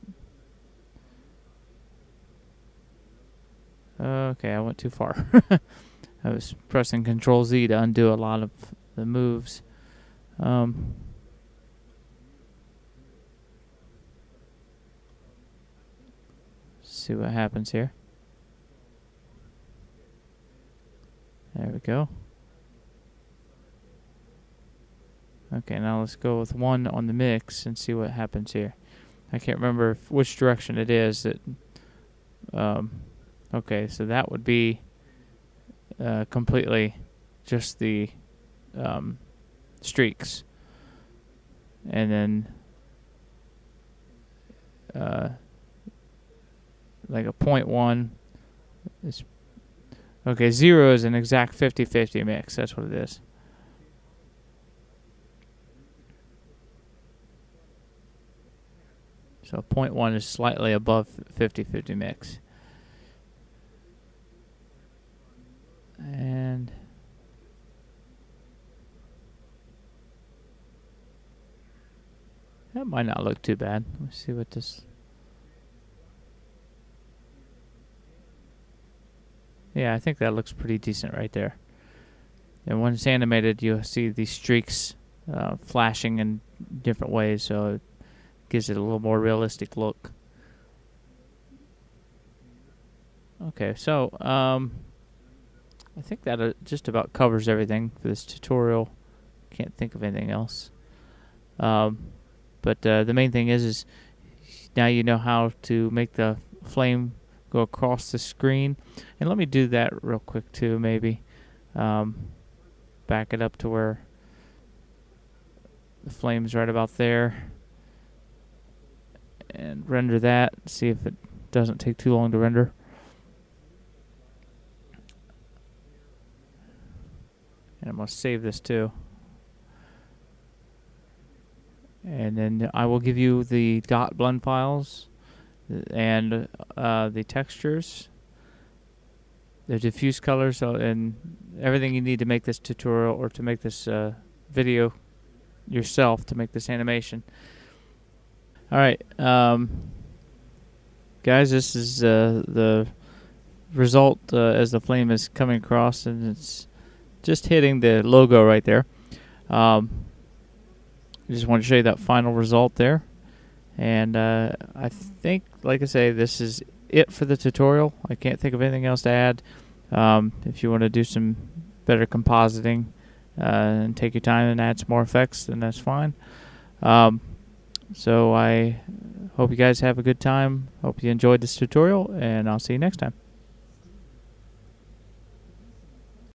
Okay, I went too far. I was pressing Control Z to undo a lot of the moves. See what happens here. There we go. Okay, now let's go with 1 on the mix and see what happens here. I can't remember which direction it is. Okay, so that would be completely just the streaks. And then like a 0.1 is... Okay, 0 is an exact 50-50 mix. That's what it is. So 0.1 is slightly above 50-50 mix. And that might not look too bad. Let's see what this... Yeah, I think that looks pretty decent right there. And when it's animated, you'll see these streaks flashing in different ways, so it gives it a little more realistic look. Okay, so I think that just about covers everything for this tutorial. Can't think of anything else. But the main thing is now you know how to make the flame go across the screen. And let me do that real quick too, maybe. Back it up to where the flame's right about there. And render that. See if it doesn't take too long to render. And I'm going to save this too. And then I will give you the dot blend files and the textures, the diffuse colors, and everything you need to make this tutorial or to make this video yourself, to make this animation. Alright, guys, this is the result as the flame is coming across, and it's just hitting the logo right there. I just want to show you that final result there. And I think, like I say, this is it for the tutorial. I can't think of anything else to add. If you want to do some better compositing and take your time and add some more effects, then that's fine. So I hope you guys have a good time. Hope you enjoyed this tutorial, and I'll see you next time.